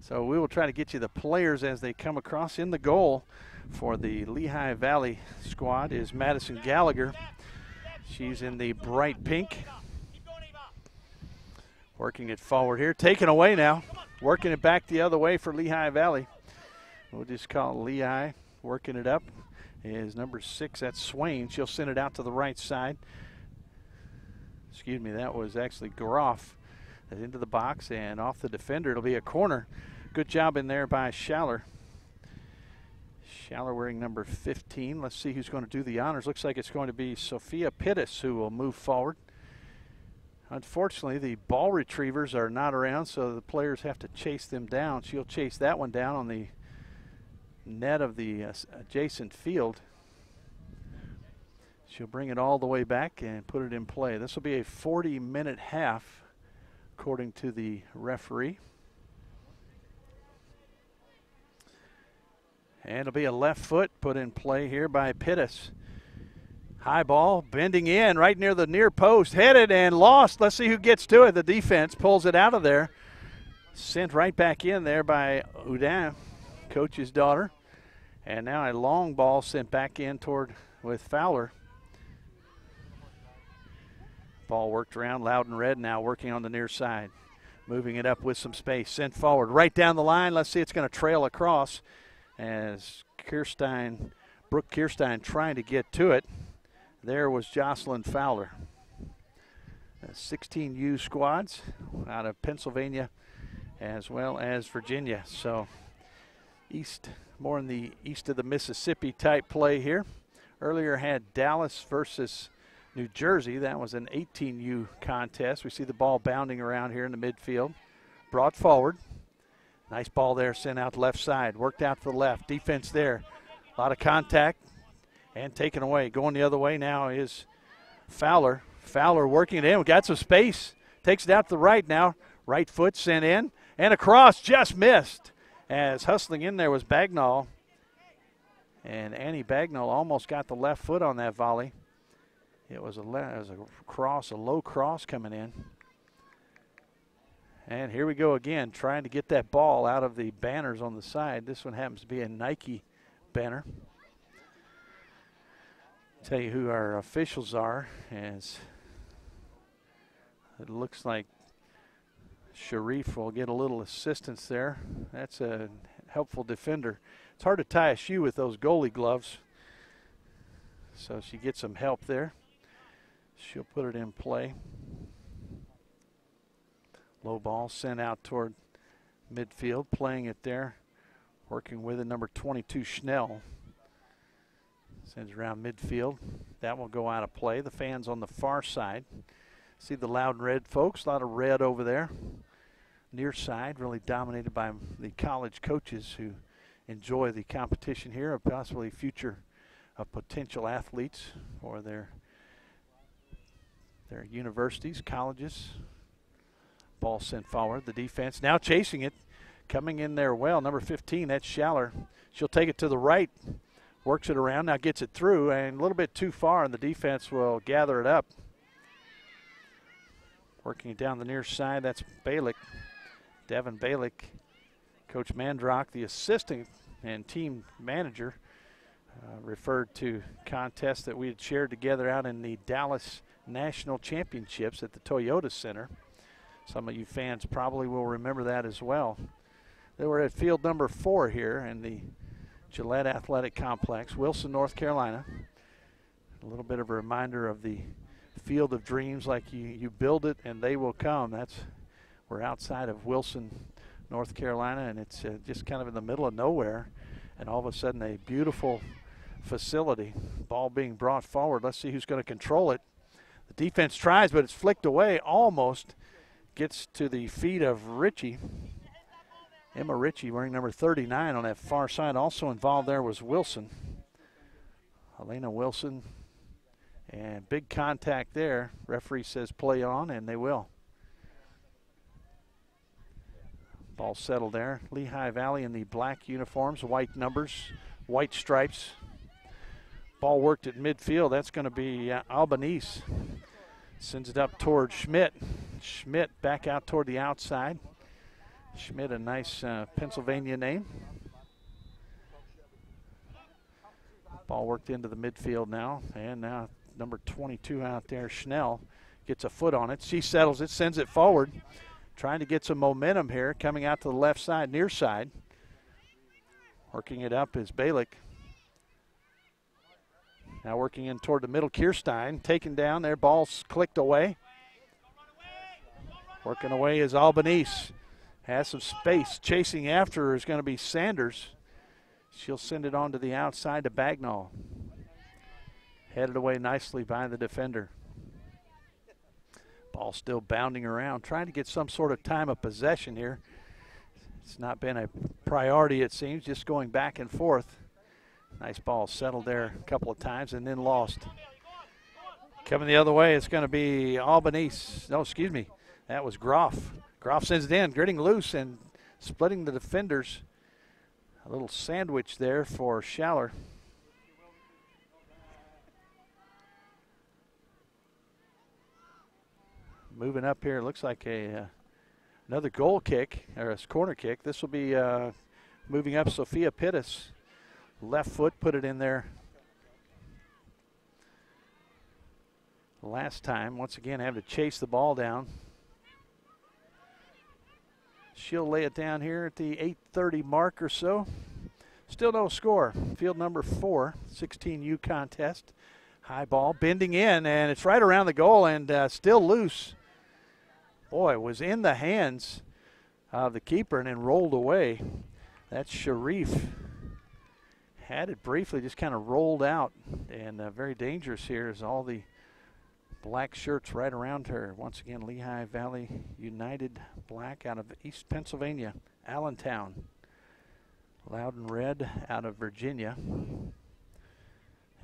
So we will try to get you the players as they come across. In the goal for the Lehigh Valley squad is Madison Gallagher. She's in the bright pink. Working it forward here, taken away now. Working it back the other way for Lehigh Valley. We'll just call Lehigh. Working it up is number 6, that's Swain. She'll send it out to the right side. Excuse me, that was actually Groff. Into the box and off the defender. It'll be a corner. Good job in there by Schaller. Schaller wearing number 15. Let's see who's going to do the honors. Looks like it's going to be Sophia Pittis who will move forward. Unfortunately, the ball retrievers are not around, so the players have to chase them down. She'll chase that one down on the net of the adjacent field. She'll bring it all the way back and put it in play. This will be a 40-minute half, according to the referee. And it'll be a left foot put in play here by Pittis. High ball, bending in right near the near post, headed and lost. Let's see who gets to it. The defense pulls it out of there. Sent right back in there by Loudoun, coach's daughter. And now a long ball sent back in toward with Fowler. Ball worked around. Loudoun Red now working on the near side. Moving it up with some space. Sent forward right down the line. Let's see, it's going to trail across as Brooke Kirstein trying to get to it. There was Jocelyn Fowler. 16U squads out of Pennsylvania as well as Virginia. So more in the east of the Mississippi type play here. Earlier had Dallas versus New Jersey. That was an 18U contest. We see the ball bounding around here in the midfield. Brought forward. Nice ball there, sent out left side. Worked out for the left. Defense there. A lot of contact. And taken away. Going the other way now is Fowler. Fowler working it in. We got some space. Takes it out to the right now. Right foot sent in. And across, just missed. As hustling in there was Bagnall. And Annie Bagnall almost got the left foot on that volley. It was a low cross coming in. And here we go again, trying to get that ball out of the banners on the side. This one happens to be a Nike banner. Tell you who our officials are, as it looks like Sharif will get a little assistance there. That's a helpful defender. It's hard to tie a shoe with those goalie gloves, so she gets some help there. She'll put it in play. Low ball sent out toward midfield, playing it there, working with it, number 22 Schnell. Sends around midfield. That will go out of play. The fans on the far side. See the Loudoun Red folks, a lot of red over there. Near side, really dominated by the college coaches who enjoy the competition here, of possibly future potential athletes for their universities, colleges. Ball sent forward. The defense now chasing it. Coming in there well. Number 15, that's Schaller. She'll take it to the right. Works it around, now gets it through, and a little bit too far, and the defense will gather it up. Working it down the near side, that's Balick. Devin Balick. Coach Mandrock, the assistant and team manager, referred to contests that we had shared together out in the Dallas National Championships at the Toyota Center. Some of you fans probably will remember that as well. They were at field number 4 here in the Gillette Athletic Complex, Wilson, North Carolina. A little bit of a reminder of the field of dreams, like you build it and they will come. We're outside of Wilson, North Carolina, and it's just kind of in the middle of nowhere, and all of a sudden a beautiful facility. Ball being brought forward. Let's see who's going to control it. The defense tries, but it's flicked away. Almost gets to the feet of Ritchie. Emma Ritchie wearing number 39 on that far side. Also involved there was Wilson. Elena Wilson. And big contact there. Referee says play on, and they will. Ball settled there. Lehigh Valley in the black uniforms, white numbers, white stripes. Ball worked at midfield. That's going to be Albanese. Sends it up toward Schmidt. Schmidt back out toward the outside. Schmidt, a nice Pennsylvania name. Ball worked into the midfield now, and now number 22 out there, Schnell, gets a foot on it. She settles it, sends it forward, trying to get some momentum here, coming out to the left side, near side. Working it up is Balick. Now working in toward the middle, Kierstein, taken down there, ball's clicked away. Working away is Albanese. Has some space. Chasing after her is going to be Sanders. She'll send it on to the outside to Bagnall. Headed away nicely by the defender. Ball still bounding around, trying to get some sort of time of possession here. It's not been a priority, it seems, just going back and forth. Nice ball settled there a couple of times and then lost. Coming the other way, it's going to be Albanese. No, excuse me, that was Groff. Groff sends it in, gritting loose and splitting the defenders. A little sandwich there for Schaller. Moving up here, looks like another goal kick, or a corner kick. This will be moving up Sophia Pittis. Left foot, put it in there last time. Once again, have to chase the ball down. She'll lay it down here at the 8:30 mark or so. Still no score. Field number 4, 16U contest. High ball, bending in, and it's right around the goal and still loose. Boy, it was in the hands of the keeper and then rolled away. That's Sharif. Had it briefly, just kind of rolled out, and very dangerous here is all the black shirts right around her. Once again, Lehigh Valley United Black out of East Pennsylvania, Allentown. Loudoun Red out of Virginia,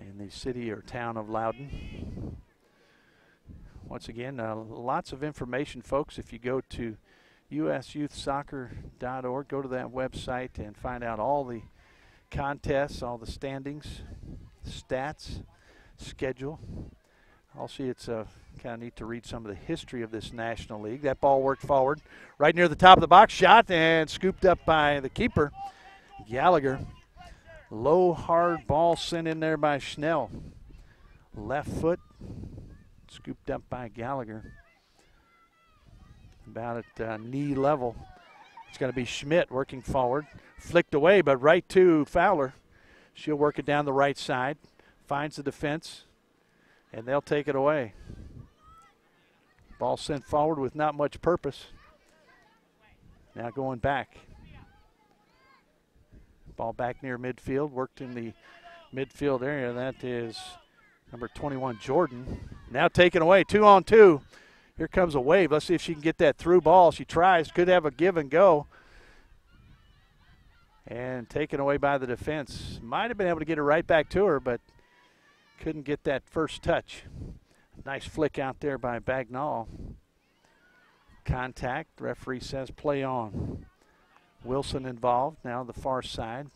in the city or town of Loudoun. Once again, lots of information, folks. If you go to usyouthsoccer.org, go to that website and find out all the contests, all the standings, stats, schedule. Also, it's kind of neat to read some of the history of this National League. That ball worked forward right near the top of the box, shot and scooped up by the keeper, Gallagher. Low, hard ball sent in there by Schnell. Left foot, scooped up by Gallagher. About at knee level. It's going to be Schmidt working forward. Flicked away, but right to Fowler. She'll work it down the right side. Finds the defense, and they'll take it away. Ball sent forward with not much purpose. Now going back. Ball back near midfield. Worked in the midfield area. That is number 21, Jordan. Now taken away, 2-on-2. Here comes a wave. Let's see if she can get that through ball. She tries. Could have a give and go. And taken away by the defense. Might have been able to get it right back to her, but couldn't get that first touch. Nice flick out there by Bagnall. Contact. Referee says play on. Wilson involved. Now the far side.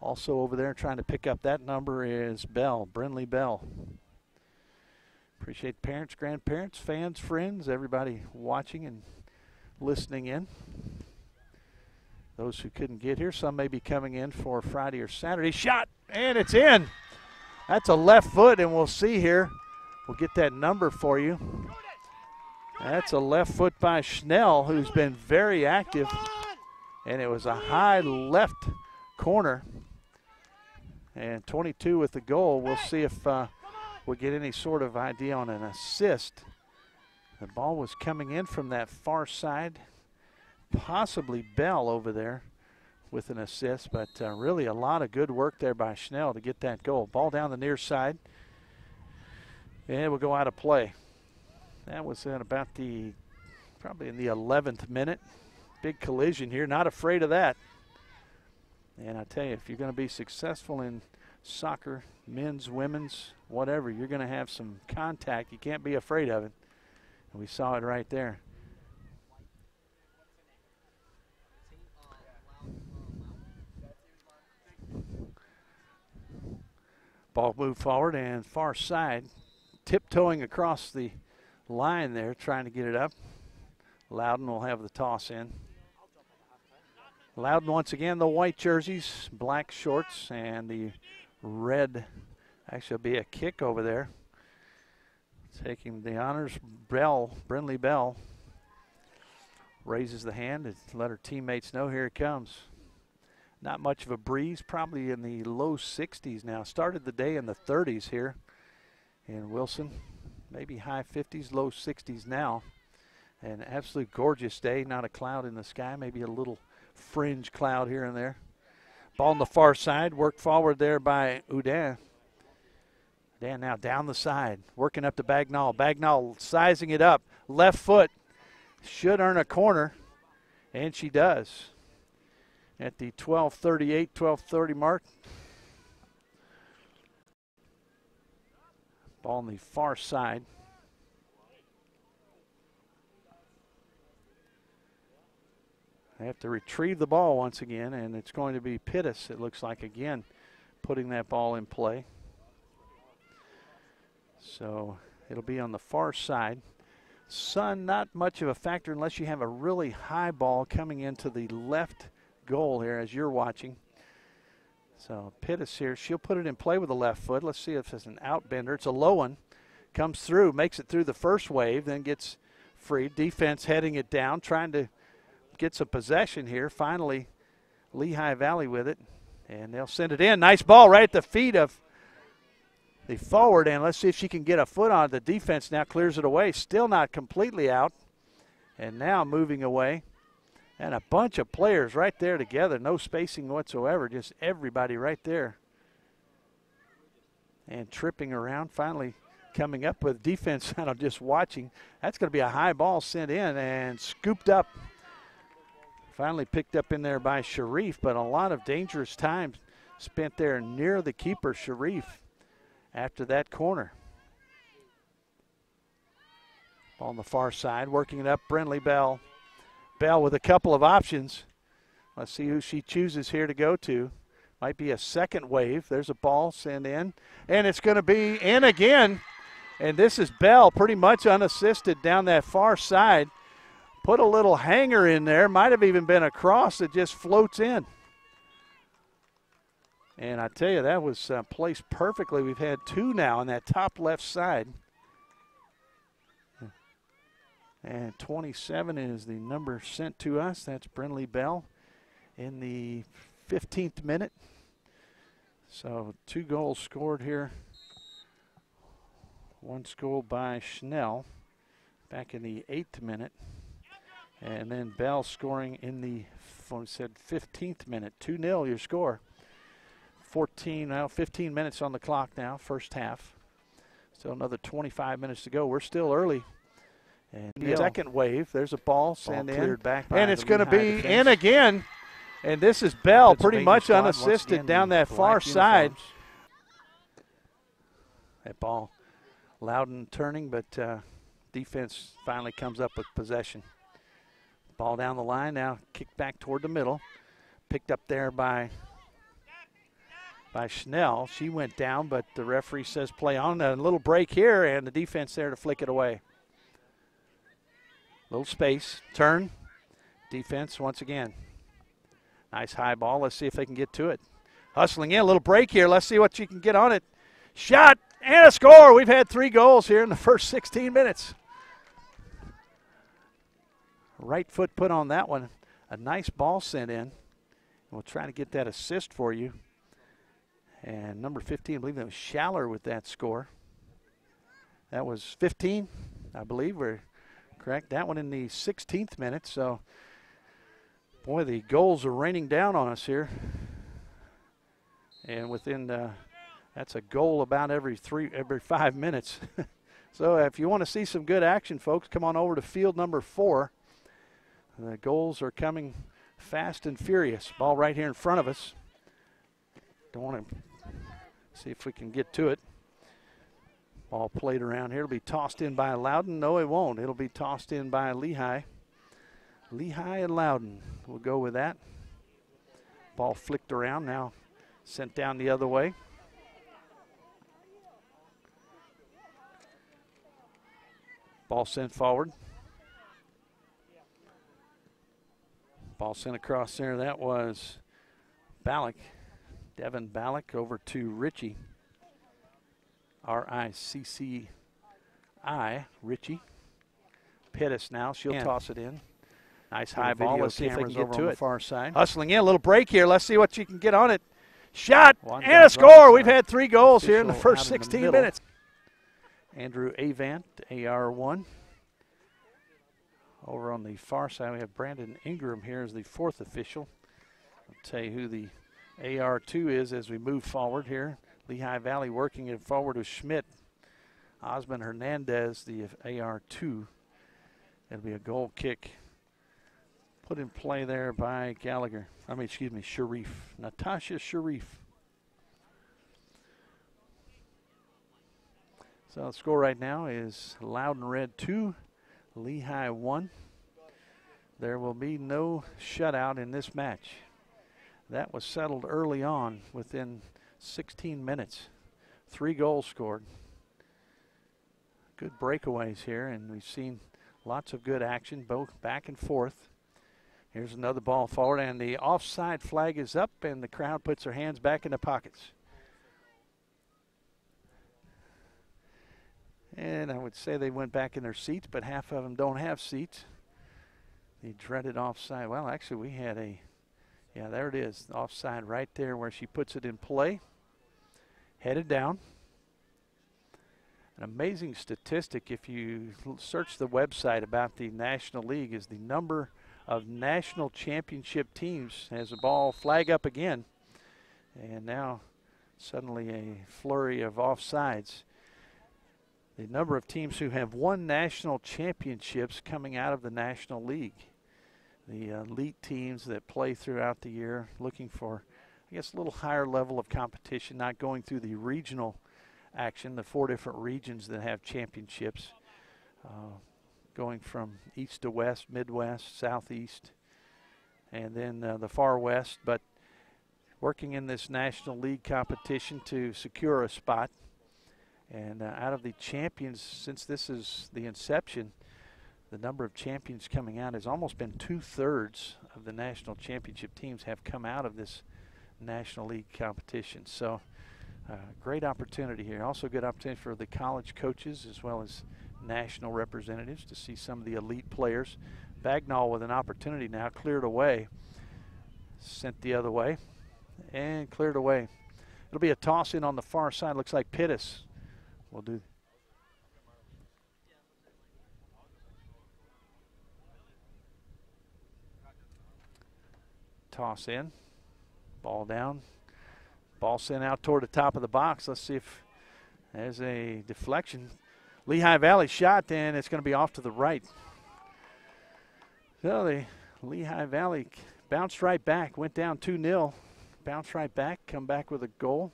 Also over there trying to pick up that number is Bell, Brinley Bell. Appreciate parents, grandparents, fans, friends, everybody watching and listening in. Those who couldn't get here, some may be coming in for Friday or Saturday. Shot, and it's in. That's a left foot, and we'll see here. We'll get that number for you. That's a left foot by Schnell, who's been very active. And it was a high left corner. And 22 with the goal. We'll see if we'll get any sort of idea on an assist. The ball was coming in from that far side. Possibly Bell over there with an assist, but really a lot of good work there by Schnell to get that goal. Ball down the near side, and it will go out of play. That was at about probably in the 11th minute. Big collision here, not afraid of that. And I tell you, if you're going to be successful in soccer, men's, women's, whatever, you're going to have some contact. You can't be afraid of it. And we saw it right there. Ball moved forward and far side, tiptoeing across the line there, trying to get it up. Loudoun will have the toss in. Loudoun once again, the white jerseys, black shorts, and the red. Actually, it'll be a kick over there. Taking the honors, Bell, Brindley Bell, raises the hand to let her teammates know here it comes. Not much of a breeze, probably in the low 60s now. Started the day in the 30s here in Wilson. Maybe high 50s, low 60s now. An absolutely gorgeous day, not a cloud in the sky, maybe a little fringe cloud here and there. Ball on the far side, worked forward there by Loudoun. Dan now down the side, working up to Bagnall. Bagnall sizing it up, left foot, should earn a corner, and she does. At the 12:38, 12:30 mark. Ball on the far side. They have to retrieve the ball once again, and it's going to be Pittis, it looks like, again, putting that ball in play. So it'll be on the far side. Sun, not much of a factor unless you have a really high ball coming into the left goal here as you're watching. So Pittis here, she'll put it in play with the left foot. Let's see if it's an outbender. It's a low one. Comes through, makes it through the first wave, then gets free. Defense heading it down, trying to get some possession here. Finally, Lehigh Valley with it, and they'll send it in. Nice ball right at the feet of the forward, and let's see if she can get a foot on it. The defense now clears it away. Still not completely out, and now moving away. And a bunch of players right there together. No spacing whatsoever, just everybody right there. And tripping around, finally coming up with defense. I'm just watching. That's going to be a high ball sent in and scooped up. Finally picked up in there by Sharif, but a lot of dangerous time spent there near the keeper, Sharif, after that corner. Ball on the far side, working it up, Brindley Bell. Bell with a couple of options. Let's see who she chooses here to go to. Might be a second wave. There's a ball sent in, and it's going to be in again. And this is Bell pretty much unassisted down that far side. Put a little hanger in there. Might have even been a cross that just floats in. And I tell you, that was placed perfectly. We've had two now on that top left side. And 27 is the number sent to us. That's Brindley Bell in the 15th minute. So 2 goals scored here. One scored by Schnell back in the 8th minute. And then Bell scoring in the 15th minute. 2-0 your score. 15 minutes on the clock now, first half. Still another 25 minutes to go. We're still early. And the second wave, there's a ball sent in. Back and it's going to be in again. And this is Bell pretty much unassisted down that far side. That ball, Loudoun turning, but defense finally comes up with possession. Ball down the line now, kicked back toward the middle. Picked up there by Schnell. She went down, but the referee says play on. A little break here, and the defense there to flick it away. Little space, turn, defense once again. Nice high ball. Let's see if they can get to it. Hustling in, a little break here. Let's see what you can get on it. Shot and a score. We've had 3 goals here in the first 16 minutes. Right foot put on that one. A nice ball sent in. We'll try to get that assist for you. And number 15, I believe that was Schaller with that score. That was 15, I believe. We're correct. That one in the 16th minute. So, boy, the goals are raining down on us here. And within, that's a goal about every 5 minutes. So if you want to see some good action, folks, come on over to field number 4. The goals are coming fast and furious. Ball right here in front of us. Don't want to see if we can get to it. Ball played around here. It'll be tossed in by Loudoun. No, it won't. It'll be tossed in by Lehigh. Lehigh and Loudoun. We'll go with that. Ball flicked around now. Sent down the other way. Ball sent forward. Ball sent across there. That was Ballack. Devin Ballack over to Ritchie. R-I-C-C-I, Ritchie. Pittis now. She'll toss it in. Nice high ball. Let's see if they can get to it. Far side. Hustling in. A little break here. Let's see what she can get on it. Shot and a score. We've had 3 goals here in the first 16 minutes. Andrew Avant, AR1. Over on the far side, we have Brandon Ingram here as the 4th official. I'll tell you who the AR2 is as we move forward here. Lehigh Valley working it forward with Schmidt. Osmond Hernandez, the AR2. It'll be a goal kick put in play there by Sharif. Natasha Sharif. So the score right now is Loudoun Red 2, Lehigh 1. There will be no shutout in this match. That was settled early on within 16 minutes. 3 goals scored. Good breakaways here, and we've seen lots of good action, both back and forth. Here's another ball forward, and the offside flag is up, and the crowd puts their hands back in the pockets. And I would say they went back in their seats, but half of them don't have seats. The dreaded offside. Well, actually, we had yeah, there it is. Offside right there where she puts it in play. Headed down. An amazing statistic, if you search the website about the National League, is the number of national championship teams has the ball flag up again. And now suddenly a flurry of offsides. The number of teams who have won national championships coming out of the National League. The elite teams that play throughout the year looking for, I guess, a little higher level of competition, not going through the regional action, the 4 different regions that have championships, going from east to west, Midwest, Southeast, and then the far west, but working in this National League competition to secure a spot. And out of the champions, since this is the inception, the number of champions coming out has almost been 2/3 of the national championship teams have come out of this National League competition. So great opportunity here. Also good opportunity for the college coaches as well as national representatives to see some of the elite players. Bagnall with an opportunity now, cleared away, sent the other way, and cleared away. It'll be a toss in on the far side. Looks like Pittis will do. Toss in, ball down, ball sent out toward the top of the box. Let's see if there's a deflection. Lehigh Valley shot, and it's going to be off to the right. So the Lehigh Valley bounced right back, went down 2-0, bounced right back, come back with a goal.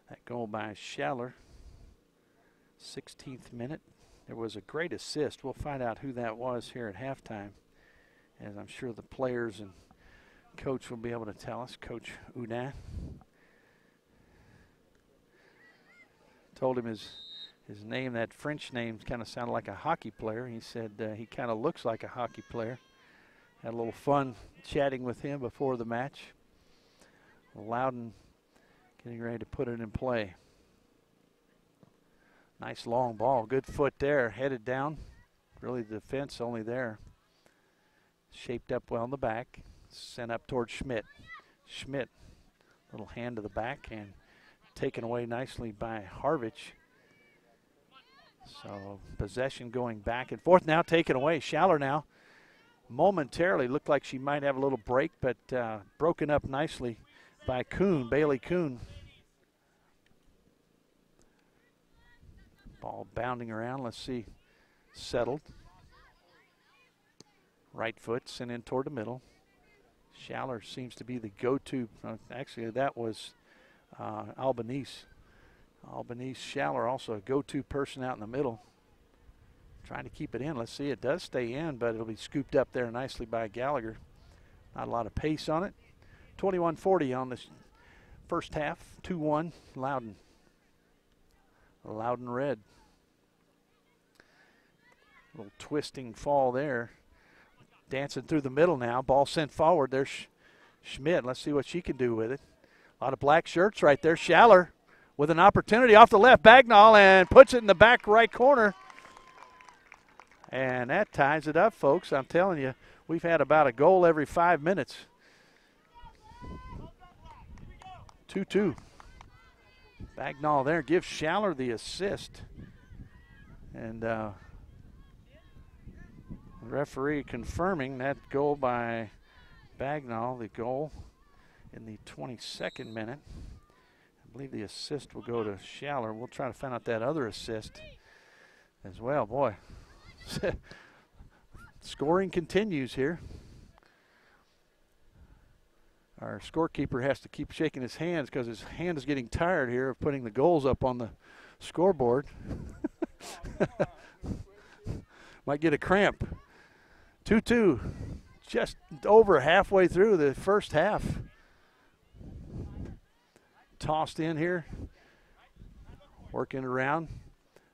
That goal by Schaller, 16th minute. There was a great assist. We'll find out who that was here at halftime, as I'm sure the players and coach will be able to tell us. Coach Loudoun told him his name, that French name, kind of sounded like a hockey player. He said he kind of looks like a hockey player. Had a little fun chatting with him before the match. Loudoun getting ready to put it in play. Nice long ball, good foot there, headed down. Really the defense only there. Shaped up well in the back, sent up towards Schmidt. Schmidt, little hand to the back and taken away nicely by Harvich. So possession going back and forth, now taken away. Schaller now momentarily looked like she might have a little break, but broken up nicely by Kuhn, Bailey Kuhn. Ball bounding around, let's see, settled. Right foot sent in toward the middle. Schaller seems to be the go-to. Actually, that was Albanese. Albanese Schaller also a go-to person out in the middle. Trying to keep it in. Let's see, it does stay in, but it'll be scooped up there nicely by Gallagher. Not a lot of pace on it. 21-40 on this first half. 2-1 Loudoun. Loudoun Red. Little twisting fall there. dancing through the middle now. Ball sent forward. There's Schmidt. Let's see what she can do with it. A lot of black shirts right there. Schaller with an opportunity off the left. Bagnall and puts it in the back right corner. And that ties it up, folks. I'm telling you, we've had about a goal every 5 minutes. 2-2. Bagnall there gives Schaller the assist. And the referee confirming that goal by Bagnall, the goal in the 22nd minute. I believe the assist will go to Schaller. We'll try to find out that other assist as well. Boy, scoring continues here. Our scorekeeper has to keep shaking his hands because his hand is getting tired here of putting the goals up on the scoreboard. Might get a cramp. 2-2, just over halfway through the first half. Tossed in here, working around.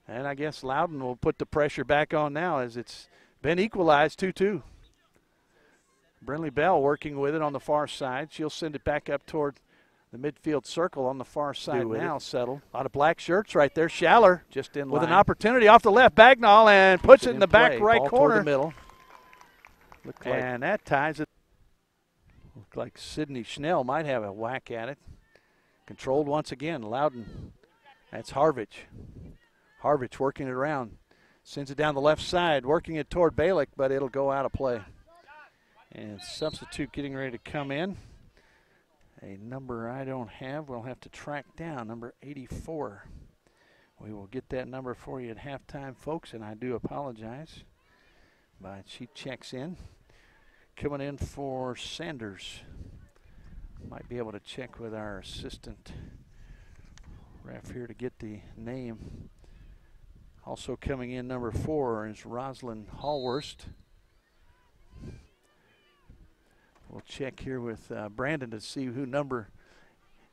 And I guess Loudoun will put the pressure back on now as it's been equalized 2-2. Brinley Bell working with it on the far side. She'll send it back up toward the midfield circle on the far side now. Settled. A lot of black shirts right there. Schaller just in with an opportunity off the left. Bagnall and puts it in the back right corner. The middle. And that ties it. Looked like Sydney Schnell might have a whack at it. Controlled once again. Loudoun. That's Harvich. Harvich working it around. Sends it down the left side, working it toward Balick, but it'll go out of play. And substitute getting ready to come in. A number I don't have. We'll have to track down, number 84. We will get that number for you at halftime, folks, and I do apologize. But she checks in. Coming in for Sanders. Might be able to check with our assistant ref here to get the name. Also coming in, number 4, is Rosalind Hallworst. We'll check here with Brandon to see who number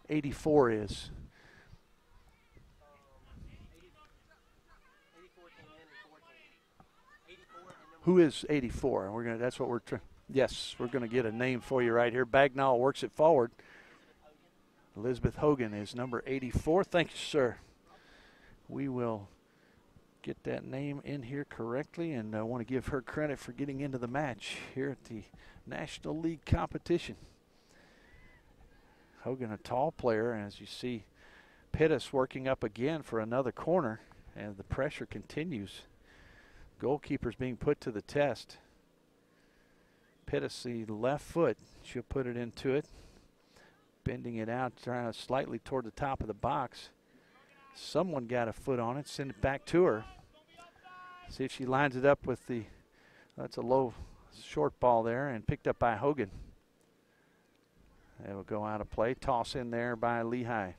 84 is. Who is 84? We're gonna. That's what we're trying. Yes, we're gonna get a name for you right here. Bagnall works it forward. Elizabeth Hogan is number 84. Thank you, sir. We will get that name in here correctly, and I want to give her credit for getting into the match here at the National League competition. Hogan, a tall player, as you see Pittis working up again for another corner, and the pressure continues. Goalkeeper's being put to the test. Pittis, the left foot, she'll put it into it, bending it out, trying to slightly toward the top of the box. Someone got a foot on it, send it back to her. See if she lines it up with the, that's a low short ball there, and picked up by Hogan. It will go out of play. Toss in there by Lehigh.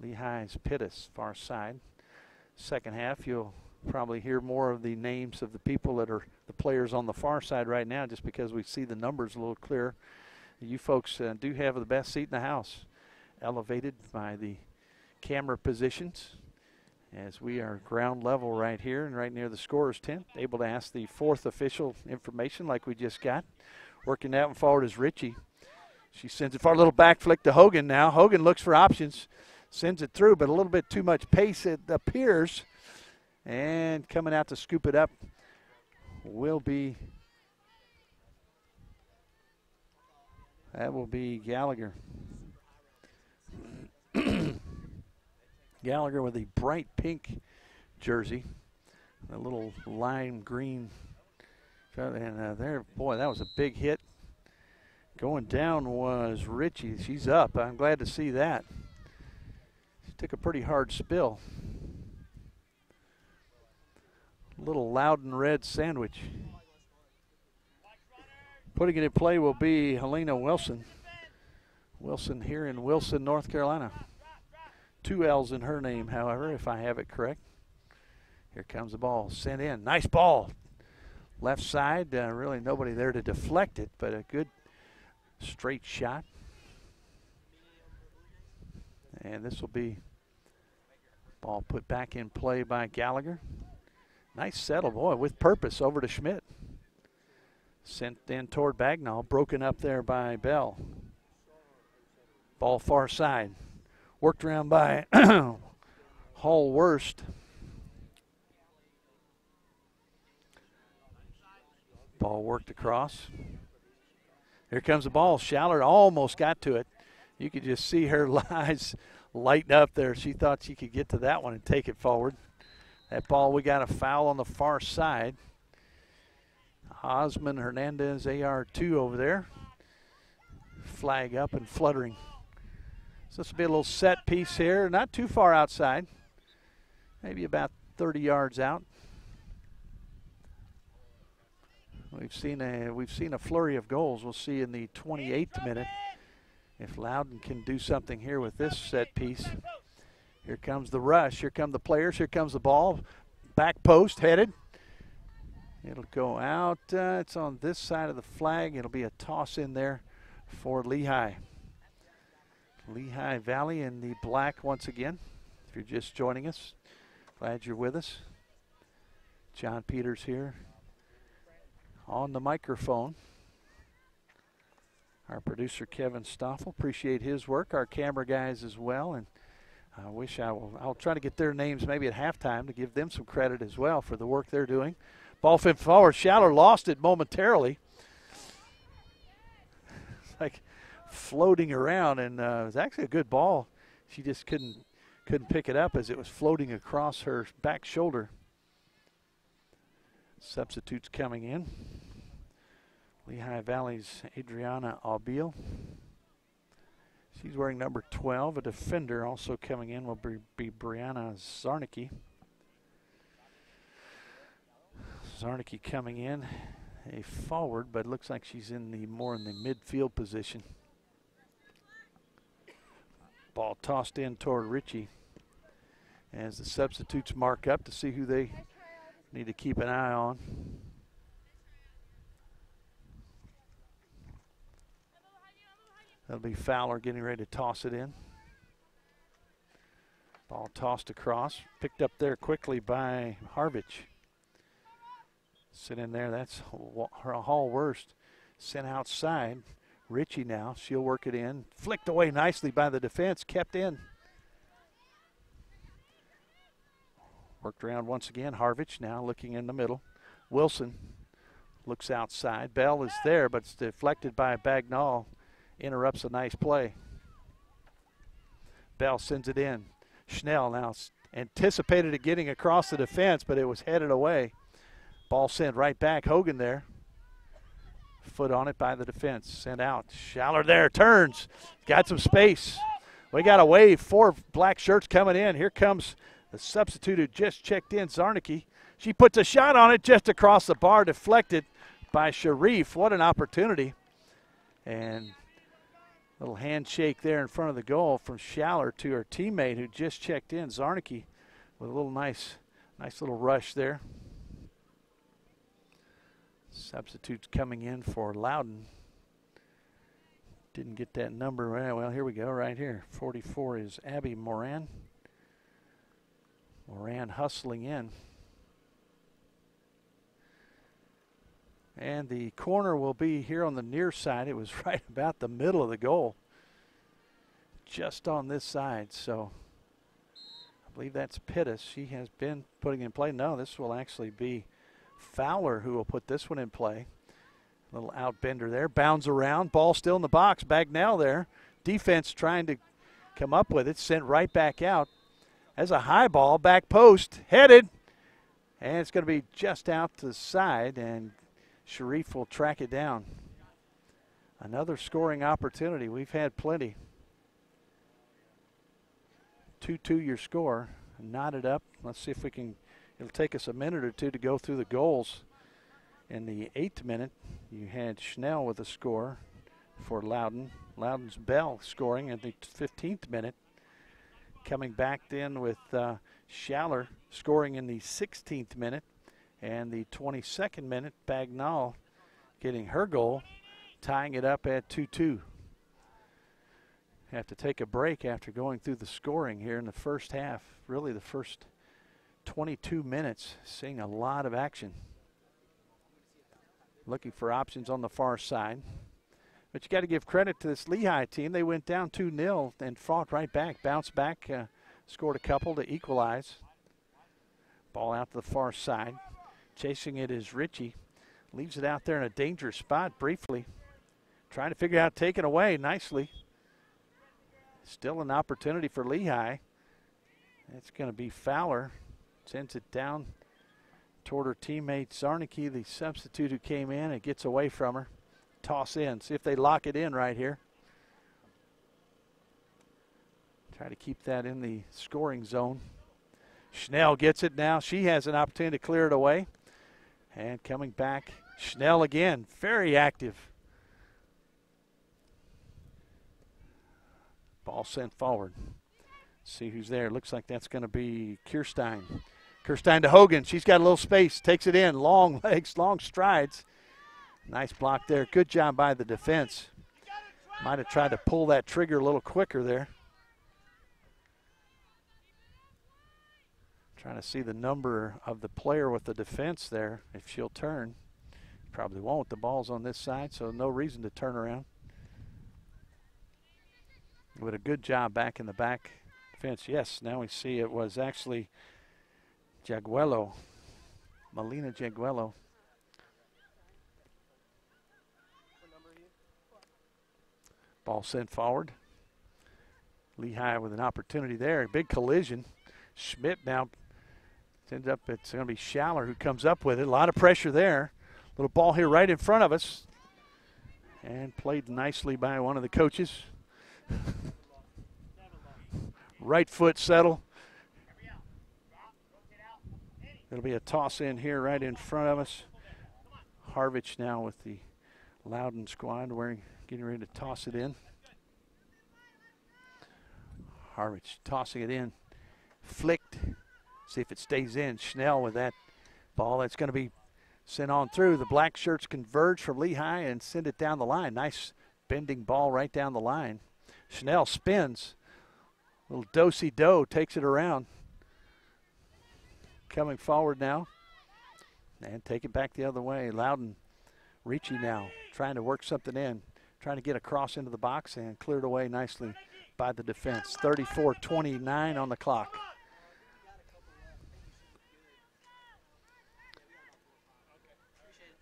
Lehigh's Pittis, far side. Second half, you'll probably hear more of the names of the people that are the players on the far side right now, just because we see the numbers a little clearer. You folks do have the best seat in the house, elevated by the camera positions, as we are ground level right here and right near the scorer's tent, able to ask the fourth official information like we just got. Working that one forward is Ritchie. She sends it for a little back flick to Hogan now. Hogan looks for options, sends it through, but a little bit too much pace, it appears. And coming out to scoop it up will be, that will be Gallagher. Gallagher with a bright pink jersey, a little lime green. And there, boy, that was a big hit. Going down was Ritchie. She's up. I'm glad to see that. She took a pretty hard spill. Little Loudoun red sandwich. Putting it in play will be Helena Wilson. Wilson here in Wilson, North Carolina. 2 L's in her name, however, if I have it correct. Here comes the ball, sent in. Nice ball. Left side, really nobody there to deflect it, but a good straight shot. And this will be ball put back in play by Gallagher. Nice settle, boy, with purpose over to Schmidt. Sent in toward Bagnall, broken up there by Bell. Ball far side. Worked around by Hall Worst. Ball worked across. Here comes the ball. Schaller almost got to it. You could just see her eyes lighten up there. She thought she could get to that one and take it forward. That ball, we got a foul on the far side. Osman Hernandez, AR2 over there. Flag up and fluttering. So this will be a little set piece here. Not too far outside. Maybe about 30 yards out. We've seen a flurry of goals. We'll see in the 28th minute if Loudoun can do something here with this set piece. Here comes the rush. Here come the players. Here comes the ball. Back post headed. It'll go out. It's on this side of the flag. It'll be a toss in there for Lehigh. Lehigh Valley in the black once again. If you're just joining us, glad you're with us. John Peters here on the microphone. Our producer Kevin Stoffel, appreciate his work. Our camera guys as well, and I wish I'll try to get their names maybe at halftime to give them some credit as well for the work they're doing. Ball flipped forward. Schaller lost it momentarily. It's like floating around, and it was actually a good ball. She just couldn't pick it up as it was floating across her back shoulder. Substitutes coming in. Lehigh Valley's Adriana Aubeel. She's wearing number 12. A defender also coming in will be Brianna Zarnicki. Zarnicki coming in, a forward, but looks like she's more in the midfield position. Ball tossed in toward Ritchie as the substitutes mark up to see who they need to keep an eye on. That'll be Fowler getting ready to toss it in. Ball tossed across, picked up there quickly by Harvich. Sit in there, that's Hall Worst. Sent outside. Ritchie now, she'll work it in. Flicked away nicely by the defense, kept in. Worked around once again. Harvich now looking in the middle. Wilson looks outside. Bell is there, but it's deflected by Bagnall. Interrupts a nice play. Bell sends it in. Schnell now anticipated it getting across the defense, but it was headed away. Ball sent right back. Hogan there. Foot on it by the defense. Sent out. Schaller there. Turns. Got some space. We got a wave. 4 black shirts coming in. Here comes the substitute who just checked in, Zarnicki. She puts a shot on it just across the bar. Deflected by Sharif. What an opportunity. And little handshake there in front of the goal from Schaller to her teammate who just checked in, Zarnicki, with a little nice little rush there. Substitutes coming in for Loudoun. Didn't get that number. Well, here we go right here. 44 is Abby Moran. Moran hustling in. And the corner will be here on the near side. It was right about the middle of the goal. Just on this side. So I believe that's Pittis. She has been putting in play. No, this will actually be Fowler who will put this one in play. Little outbender there. Bounds around. Ball still in the box. Bagnall there. Defense trying to come up with it. Sent right back out. As a high ball. Back post. Headed. And it's going to be just out to the side. And Sharif will track it down. Another scoring opportunity. We've had plenty. 2-2 your score. Knotted up. Let's see if we can. It'll take us a minute or two to go through the goals. In the 8th minute, you had Schnell with a score for Loudoun. Loudoun's Bell scoring in the 15th minute. Coming back in with Schaller scoring in the 16th minute. And the 22nd minute, Bagnall getting her goal, tying it up at 2-2. Have to take a break after going through the scoring here in the first half. Really the first 22 minutes, seeing a lot of action. looking for options on the far side. But you got to give credit to this Lehigh team. They went down 2-0 and fought right back, bounced back, scored a couple to equalize. Ball out to the far side. Chasing it is Ritchie. Leaves it out there in a dangerous spot briefly. Trying to figure out, take it away nicely. Still an opportunity for Lehigh. It's going to be Fowler. Sends it down toward her teammate Zarnicki, the substitute who came in. It gets away from her. Toss in. See if they lock it in right here. Try to keep that in the scoring zone. Schnell gets it now. She has an opportunity to clear it away. And coming back, Schnell again. Very active. Ball sent forward. See who's there. Looks like that's going to be Kirstein. Kirstein to Hogan. She's got a little space. Takes it in. Long legs, long strides. Nice block there. Good job by the defense. Might have tried to pull that trigger a little quicker there. Trying to see the number of the player with the defense there, if she'll turn. Probably won't. The ball's on this side, so no reason to turn around. With a good job back in the back defense. Yes, now we see it was actually Jaguello, Melina Jaguello. Ball sent forward. Lehigh with an opportunity there. Big collision. Schmidt now ends up, it's going to be Schaller who comes up with it. A lot of pressure there. Little ball here right in front of us. And played nicely by one of the coaches. Right foot settle. It'll be a toss in here right in front of us. Harvich now with the Loudoun squad getting ready to toss it in. Harvich tossing it in. Flicked. See if it stays in. Schnell with that ball. That's going to be sent on through. The black shirts converge from Lehigh and send it down the line. Nice bending ball right down the line. Schnell spins. Little do-si-do, takes it around. Coming forward now. And take it back the other way. Loudoun, Ricci now, trying to work something in. Trying to get across into the box and cleared away nicely by the defense. 34-29 on the clock.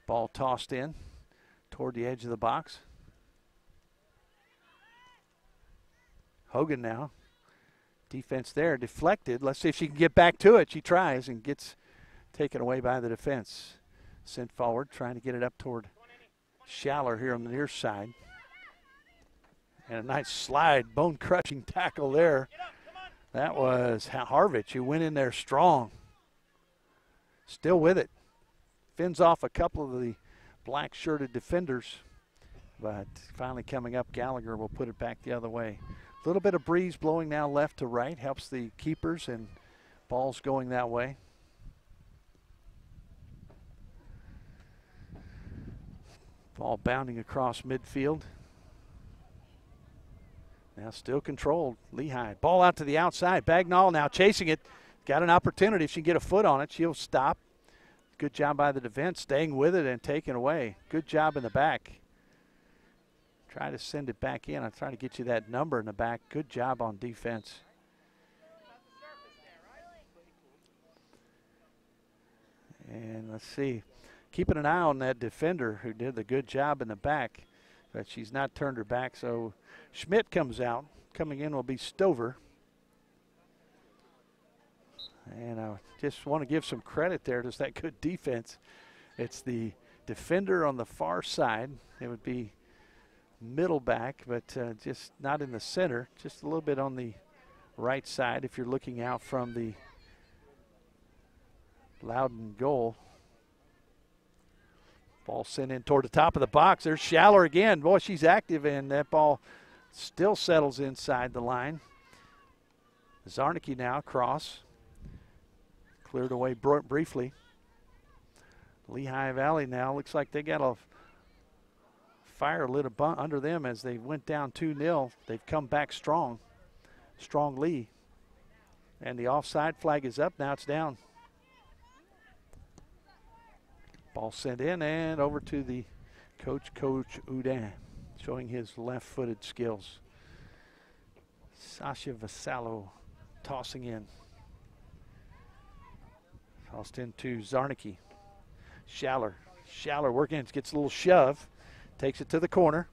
Ball tossed in toward the edge of the box. Hogan now. Defense there, deflected. Let's see if she can get back to it. She tries and gets taken away by the defense. Sent forward, trying to get it up toward Schaller here on the near side. And a nice slide, bone-crushing tackle there. That was Harvich, who went in there strong. Still with it. Fins off a couple of the black-shirted defenders. But finally coming up, Gallagher will put it back the other way. A little bit of breeze blowing now left to right. Helps the keepers, and ball's going that way. Ball bounding across midfield. Now still controlled, Lehigh. Ball out to the outside. Bagnall now chasing it. Got an opportunity. If she can get a foot on it, she'll stop. Good job by the defense, staying with it and taking away. Good job in the back. Try to send it back in. I'm trying to get you that number in the back. Good job on defense. And let's see. Keeping an eye on that defender who did the good job in the back. But she's not turned her back, so Schmidt comes out. Coming in will be Stover. And I just want to give some credit there to that good defense. It's the defender on the far side. It would be middle back, but just not in the center. Just a little bit on the right side if you're looking out from the Loudoun goal. Ball sent in toward the top of the box. There's Schaller again. Boy, she's active, and that ball still settles inside the line. Zarnicki now across. Cleared away briefly. Lehigh Valley now looks like they got a fire lit under them as they went down 2-0. They've come back strong. Strong Lee. And the offside flag is up. Now it's down. Ball sent in and over to the Coach Loudoun, showing his left-footed skills. Sasha Vasallo tossing in. Tossed into Zarnicki. Schaller working, gets a little shove, takes it to the corner,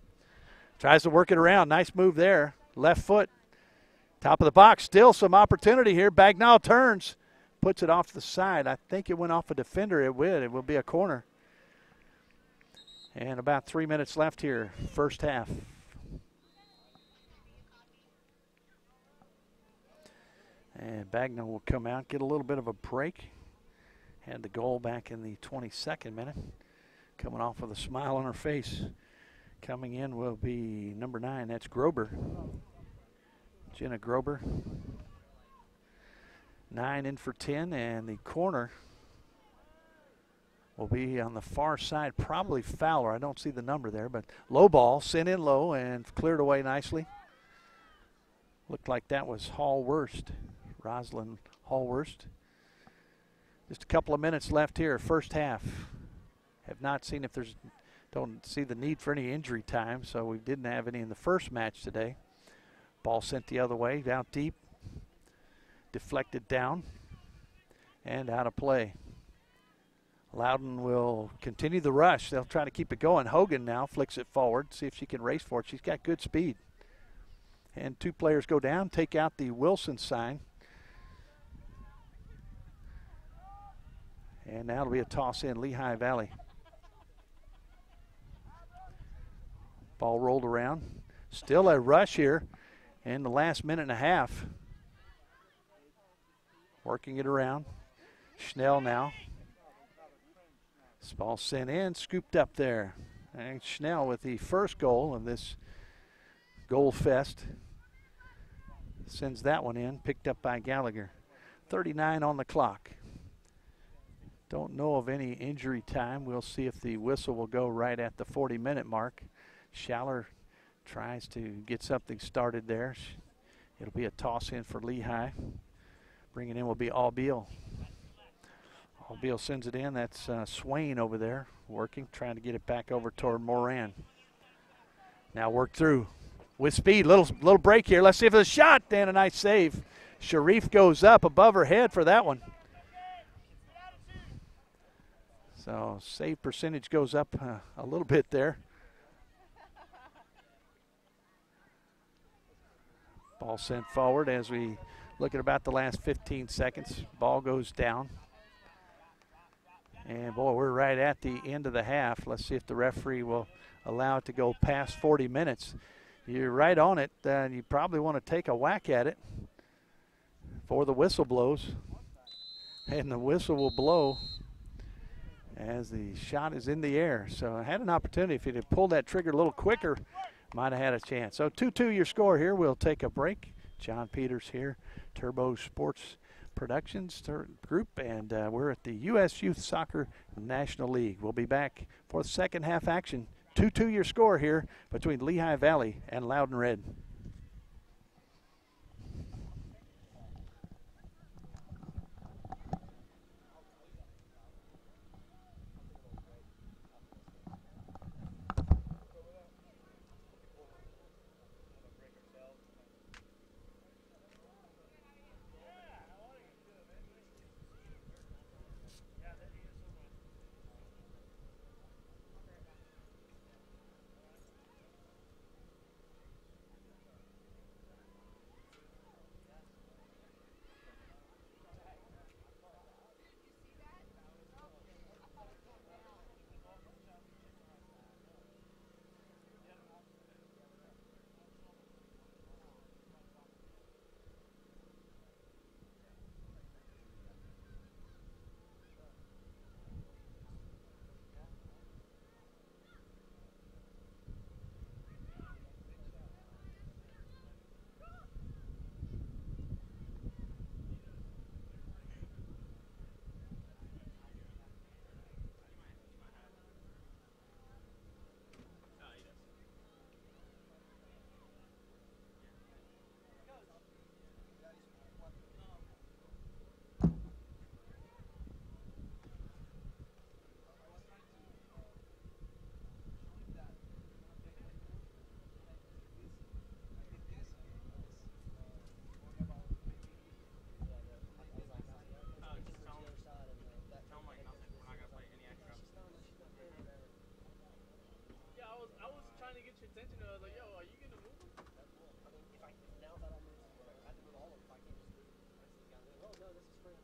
tries to work it around. Nice move there. Left foot, top of the box. Still some opportunity here. Bagnall turns, puts it off the side. I think it went off a defender. It will be a corner. And about 3 minutes left here, first half. And Bagnall will come out, get a little bit of a break. Had the goal back in the 22nd minute. Coming off with a smile on her face. Coming in will be number 9, that's Grober. Jenna Grober. 9 in for 10, and the corner will be on the far side, probably Fowler. I don't see the number there, but low ball, sent in low and cleared away nicely. Looked like that was Hallworst, Rosalind Hallworst. Just a couple of minutes left here, first half. Have not seen don't see the need for any injury time, so we didn't have any in the first match today. Ball sent the other way, out deep, deflected down, and out of play. Loudoun will continue the rush. They'll try to keep it going. Hogan now flicks it forward, see if she can race for it. She's got good speed. And 2 players go down, take out the Wilson sign. And now it'll be a toss in, Lehigh Valley. Ball rolled around. Still a rush here in the last minute and a half. Working it around. Schnell now. This ball sent in, scooped up there. And Schnell with the first goal of this goal fest. Sends that one in, picked up by Gallagher. 39 on the clock. Don't know of any injury time. We'll see if the whistle will go right at the 40-minute mark. Schaller tries to get something started there. It'll be a toss in for Lehigh. Bringing in will be Albiel. Albiel sends it in. That's Swain over there working, trying to get it back over toward Moran. Now work through with speed. Little break here. Let's see if there's a shot. And a nice save. Sharif goes up above her head for that one. So save percentage goes up a little bit there. Ball sent forward as we look at about the last 15 seconds. Ball goes down. And boy, we're right at the end of the half. Let's see if the referee will allow it to go past 40 minutes. You're right on it. You probably want to take a whack at it before the whistle blows. And the whistle will blow as the shot is in the air. So I had an opportunity. If he'd have pulled that trigger a little quicker, might have had a chance. So 2-2 your score here. We'll take a break. John Peters here, Turbo Sports Productions Group, and we're at the U.S. Youth Soccer National League. We'll be back for the second half action. 2-2 your score here between Lehigh Valley and Loudoun Red. much attention. I was like, yo, are you gonna move them? I mean, if now if I don't move them, I have to move all of them. If I can't just move the rest of these guys, like, oh no, this is free.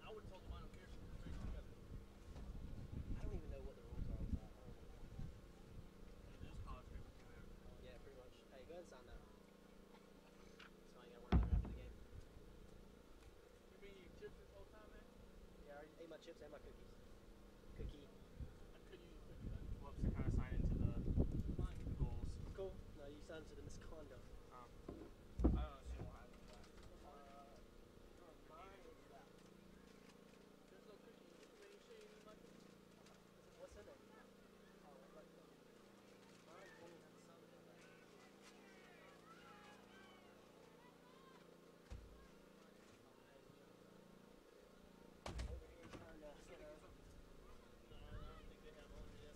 I would have told them I don't care. Together. I don't even know what the rules are with that. I don't know. There's college people too there. Yeah, pretty much. Hey, go ahead and sign that. So I ain't gotta worry about it after the game. You been eating chips this whole time, man? Yeah, I already ate my chips and my cookies. Cookie. I couldn't use a cookie. Whoops, I kind of signed into the goals. Cool. No, you signed to the misconduct. I don't understand what happened with that. There's no cookie. Man, you sure you need my cookie? What's in there? Oh, right there. Mine only has some in there. Over here trying to, you know. No, I don't think they have one yet.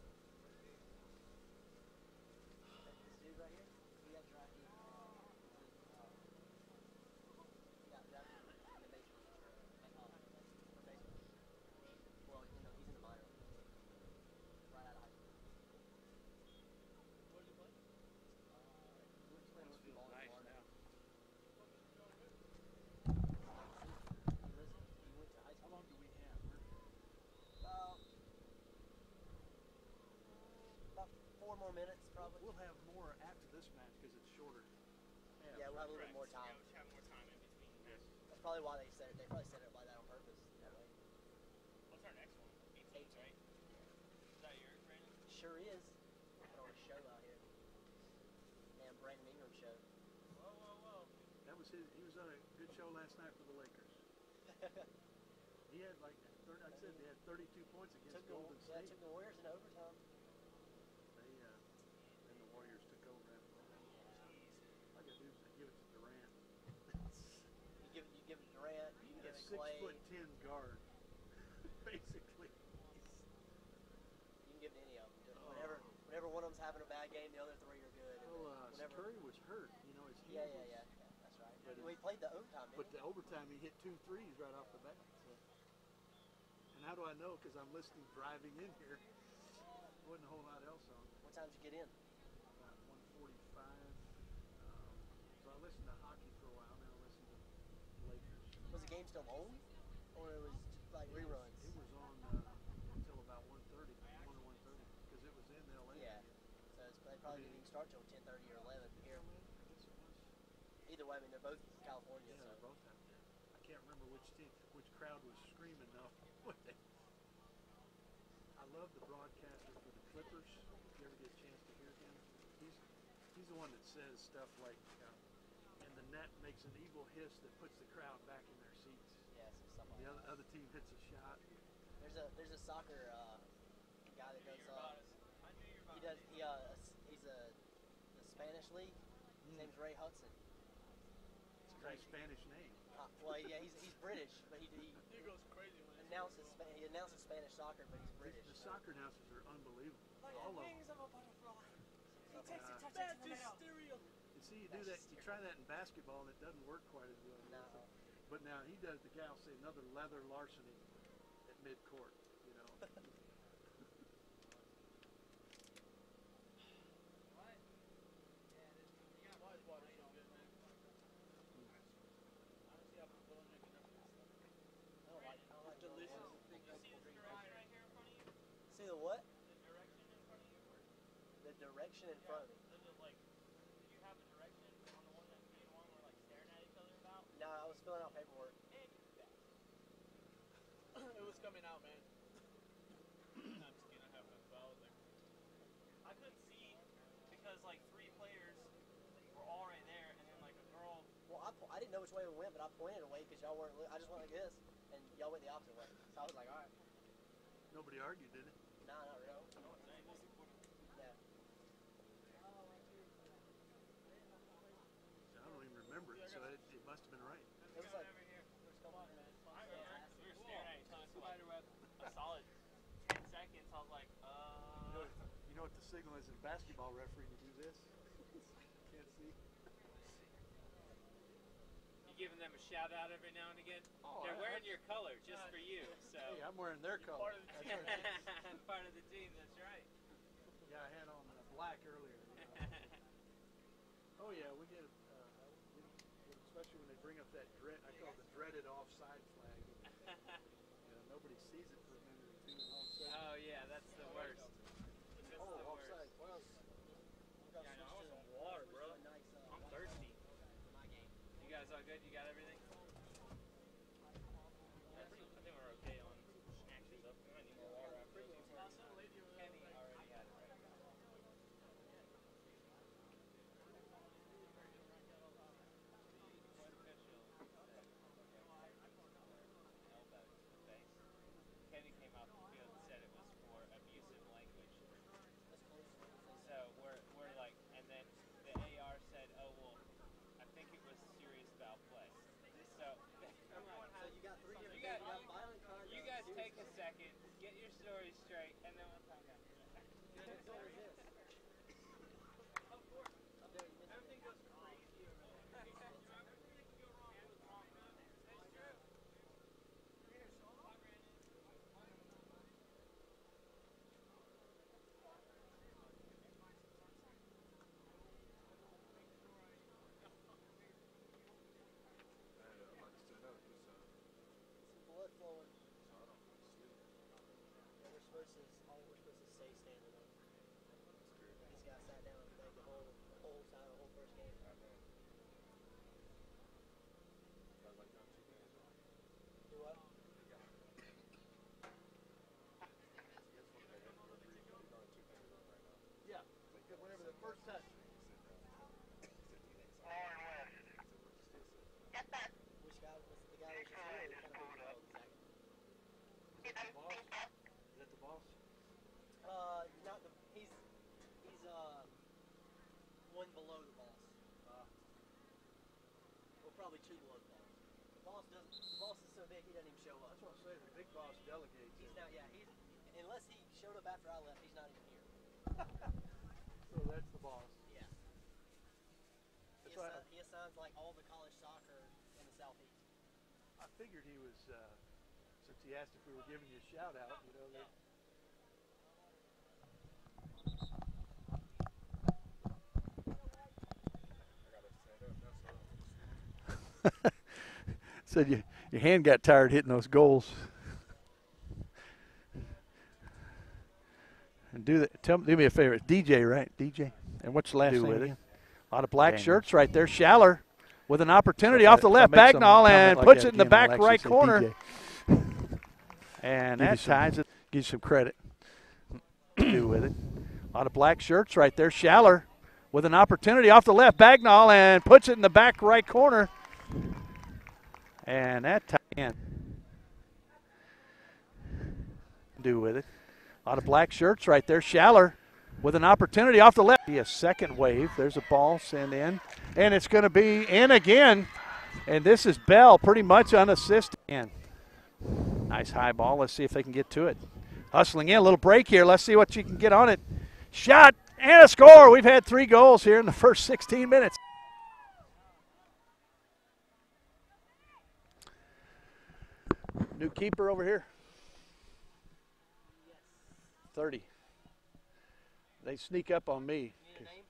This dude right here, he got drafted. He got drafted in the basement. For baseball. Well, you know, he's in the minor. Right out of high school. Where did you play? He was playing with ball in Florida. He went to high school. How long do we have? About 4 more minutes, probably. We'll have more after this match because it's shorter. Yeah, we'll have a little bit more time. Yeah, we should have more time in between. Yes. That's probably why they said it. They probably set it like that on purpose. That way. What's our next one? 18th, right? Is that yours, Brandon? Sure is. Put on a show out here. Damn Brandon Ingram show. Whoa, whoa, whoa. That was his. He was on a good show last night for the Lakers. He had like, like I said, they had 32 points against Golden State. Took the Warriors in overtime. They then the Warriors took over after that. All I gotta do is give it to Durant. You give it to Durant. You can give it to Clay. 6'10" guard, basically. You can give it to any of them. Whenever one of them's having a bad game, the other three are good. Well, Curry was hurt. You know, his heel was. Yeah. That's right. Well, he played the overtime. But the overtime, he hit 2 threes right off the bat. So. And how do I know? Because I'm listening driving in here. Wasn't a whole lot else on. What time did you get in? About 1:45. So I listened to hockey for a while. Now I listen to Lakers. Was the game still on, or it was like reruns? It was on until about 1:30, 1 or 1:30, because it was in L.A. Yeah. So they probably didn't even start till 10:30 or 11 here. Either way, I mean they're both California. Yeah, so. they're both out there. I can't remember which crowd was screaming though. I love the broadcaster for the Clippers. If you ever get a chance to hear him, he's the one that says stuff like, and the net makes an evil hiss that puts the crowd back in their seats. Yeah, so something like The other team hits a shot. There's a soccer guy that does. He's the Spanish league. His name's Ray Hudson. It's a great Spanish name. Well, yeah, he's British, but he goes crazy when he announces Spanish soccer, but he's British. The soccer announcers are unbelievable. All of them. of a butterfly. He takes it, touches That's hysteria. You see, you do that. You try that in basketball, and it doesn't work quite as well. No. But now he does. The gal say another leather larceny at midcourt. You know. Delicious. See the what? The direction in front of you? The direction in front of me. Did you have a direction on the one that me and Juan were like staring at each other about? No, I was filling out paperwork. It was coming out, man. I'm just kidding. I have no fouls. I couldn't see because like 3 players were all right there, and then like a girl. Well, I didn't know which way we went, but I pointed away because y'all weren't. I just went like this, and y'all went the opposite way. So I was like, all right. Nobody argued, did it? Nah, not really. Yeah. I don't even remember it, so it must have been right. It was like. We were staring at each other for like a solid 10 seconds. I was like, You know what the signal is in basketball referee? You do this. Can't see. You giving them a shout out every now and again? Oh, They're wearing your color just for you. So Hey, I'm wearing their color. part of the team. part of the team. That's right. Yeah, I black earlier. Oh yeah, we get especially when they bring up that I call it the dreaded offside flag. Nobody sees it for a minute or two, and all of a sudden. Oh yeah, that's the worst. That's the worst. Offside. Well, Yeah, I know. I want some water, bro. I'm thirsty. My game. You guys all good? You got everything? I think we're okay on snacks and stuff. We might need more water after this. Kenny already had it right. Kenny came out the field and said it was for abusive language. So we're like, and then the AR said, oh well, I think it was serious foul play. So I'm like, So you got three different You things. got- You got violent conduct. you guys take a second, get your story straight, and then we'll talk after that. What zone is this? Up there, you missed Everything it. goes crazy over there. Everything can go wrong goes wrong, man. That's true. Some blood flowing. Yeah, we're supposed to stay standing up. This guy sat down and played the whole first game. Do what? yeah. Whenever the first touch. Which guy was the guy who was just here? Kind of exactly. Boss? Is that the boss? Not the. He's one below the boss. Well, probably two below the boss. The boss is so big he doesn't even show up. That's what I'm saying. The big boss delegates. He's not. Yeah, he's unless he showed up after I left, he's not even here. So that's the boss. Yeah. That's why He assigns like all the college soccer in the southeast. I figured he was, since he asked if we were giving you a shout out, Said your hand got tired hitting those goals. And do me a favor. It's DJ, right? DJ. And what's the last Do name with it. again? A lot of black Daniel. shirts right there. Schaller with an opportunity So off the if I left. make some Bagnall comment and like puts that it in the again, I'll back actually right say corner. DJ. And Give you that some- ties it. Gives you some credit. Do with it. A lot of black shirts right there. Schaller with an opportunity off the left. Bagnall and puts it in the back right corner. And that ties in. Do with it. A lot of black shirts right there. Schaller with an opportunity off the left. Be a second wave. There's a ball sent in. And it's going to be in again. And this is Bell pretty much unassisted. In. Nice high ball. Let's see if they can get to it. Hustling in. A little break here. Let's see what you can get on it. Shot and a score. We've had 3 goals here in the first 16 minutes. New keeper over here. 30. They sneak up on me. You need a name?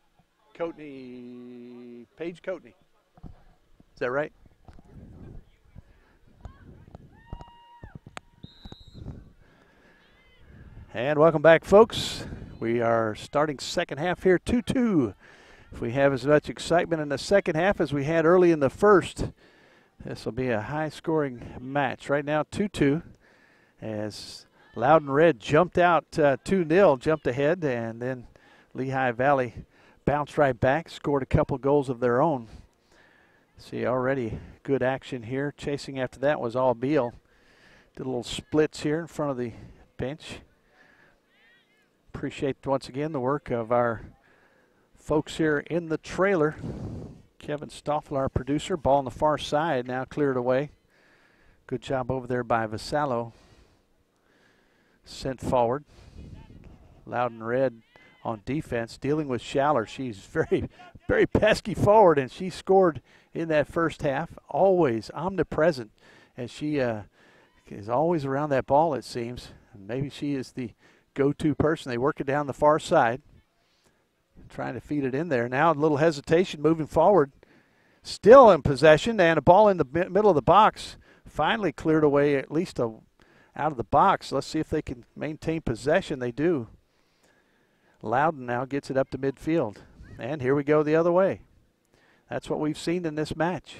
Coatney, Paige Coatney. Is that right? And welcome back, folks. We are starting second half here, 2-2. If we have as much excitement in the second half as we had early in the first, this will be a high-scoring match. Right now, 2-2, as Loudoun Red jumped out 2-0, jumped ahead, and then Lehigh Valley bounced right back, scored a couple goals of their own. See, already good action here. Chasing after that was All Beal. Did a little splits here in front of the bench. Appreciate once again the work of our folks here in the trailer. Kevin Stoffel, our producer. Ball on the far side, now cleared away. Good job over there by Vasallo. Sent forward. Loudoun Red on defense, dealing with Schaller. She's very, very pesky forward, and she scored in that first half. Always omnipresent, as she is always around that ball, it seems. And maybe she is the go-to person. They work it down the far side. trying to feed it in there. Now a little hesitation moving forward. Still in possession, and a ball in the middle of the box. Finally cleared away at least out of the box. Let's see if they can maintain possession. They do. Loudoun now gets it up to midfield. And here we go the other way. That's what we've seen in this match.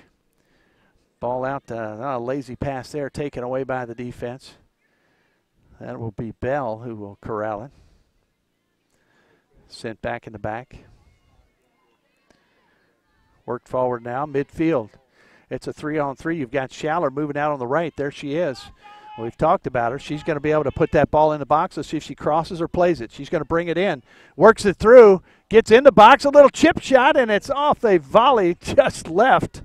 Ball out, a lazy pass there, taken away by the defense. That will be Bell who will corral it. Sent back in the back. Worked forward now, midfield. It's a 3-on-3. You've got Schaller moving out on the right. There she is. We've talked about her. She's going to be able to put that ball in the box. Let's see if she crosses or plays it. She's going to bring it in. Works it through. Gets in the box. A little chip shot, and it's off a volley just left.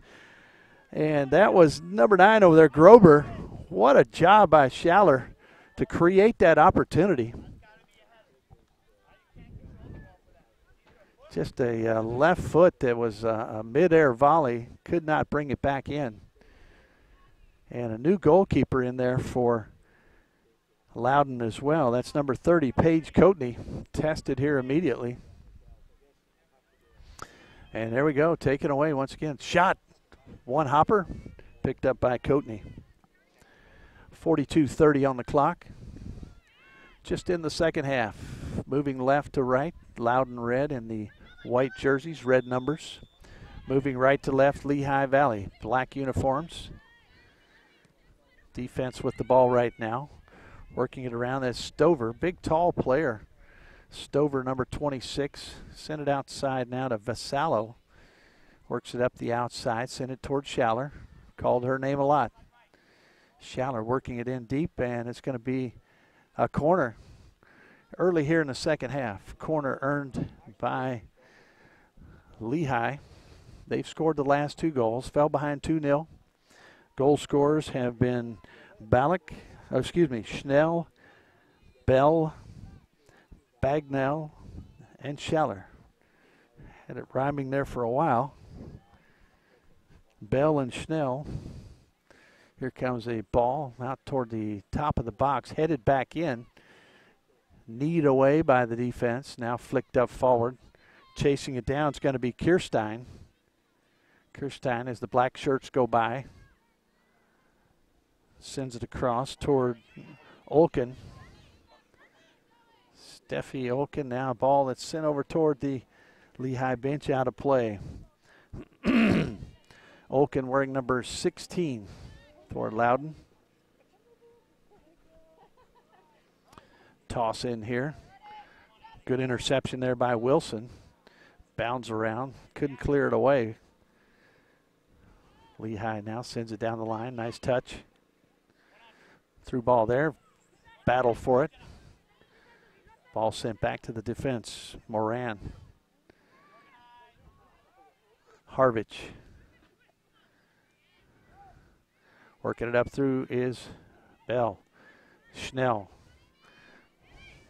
And that was number 9 over there, Grober. What a job by Schaller to create that opportunity. Just a left foot that was a mid-air volley. Could not bring it back in. And a new goalkeeper in there for Loudoun as well. That's number 30, Paige Coatney, tested here immediately. And there we go, taken away once again. Shot, one hopper, picked up by Coatney. 42:30 on the clock. Just in the second half, moving left to right, Loudoun red in the white jerseys, red numbers. Moving right to left, Lehigh Valley, black uniforms. Defense with the ball right now. Working it around, that's Stover, big tall player. Stover, number 26. Sent it outside now to Vasallo. Works it up the outside, sent it toward Schaller. Called her name a lot. Schaller working it in deep, and it's going to be a corner early here in the second half. Corner earned by Lehigh. They've scored the last 2 goals, fell behind 2-0. Goal scorers have been Schnell, Bell, Bagnell, and Schaller. Had it rhyming there for a while. Bell and Schnell. Here comes a ball out toward the top of the box, headed back in. Kneed away by the defense, now flicked up forward. Chasing it down, it's going to be Kirstein. Kirstein as the black shirts go by. Sends it across toward Olken. Steffi Olken, now a ball that's sent over toward the Lehigh bench, out of play. Olken wearing number 16 toward Loudoun. Toss in here. Good interception there by Wilson. Bounds around, couldn't clear it away. Lehigh now sends it down the line, nice touch. Through ball there, battle for it. Ball sent back to the defense, Moran. Harvich. Working it up through is Bell. Schnell.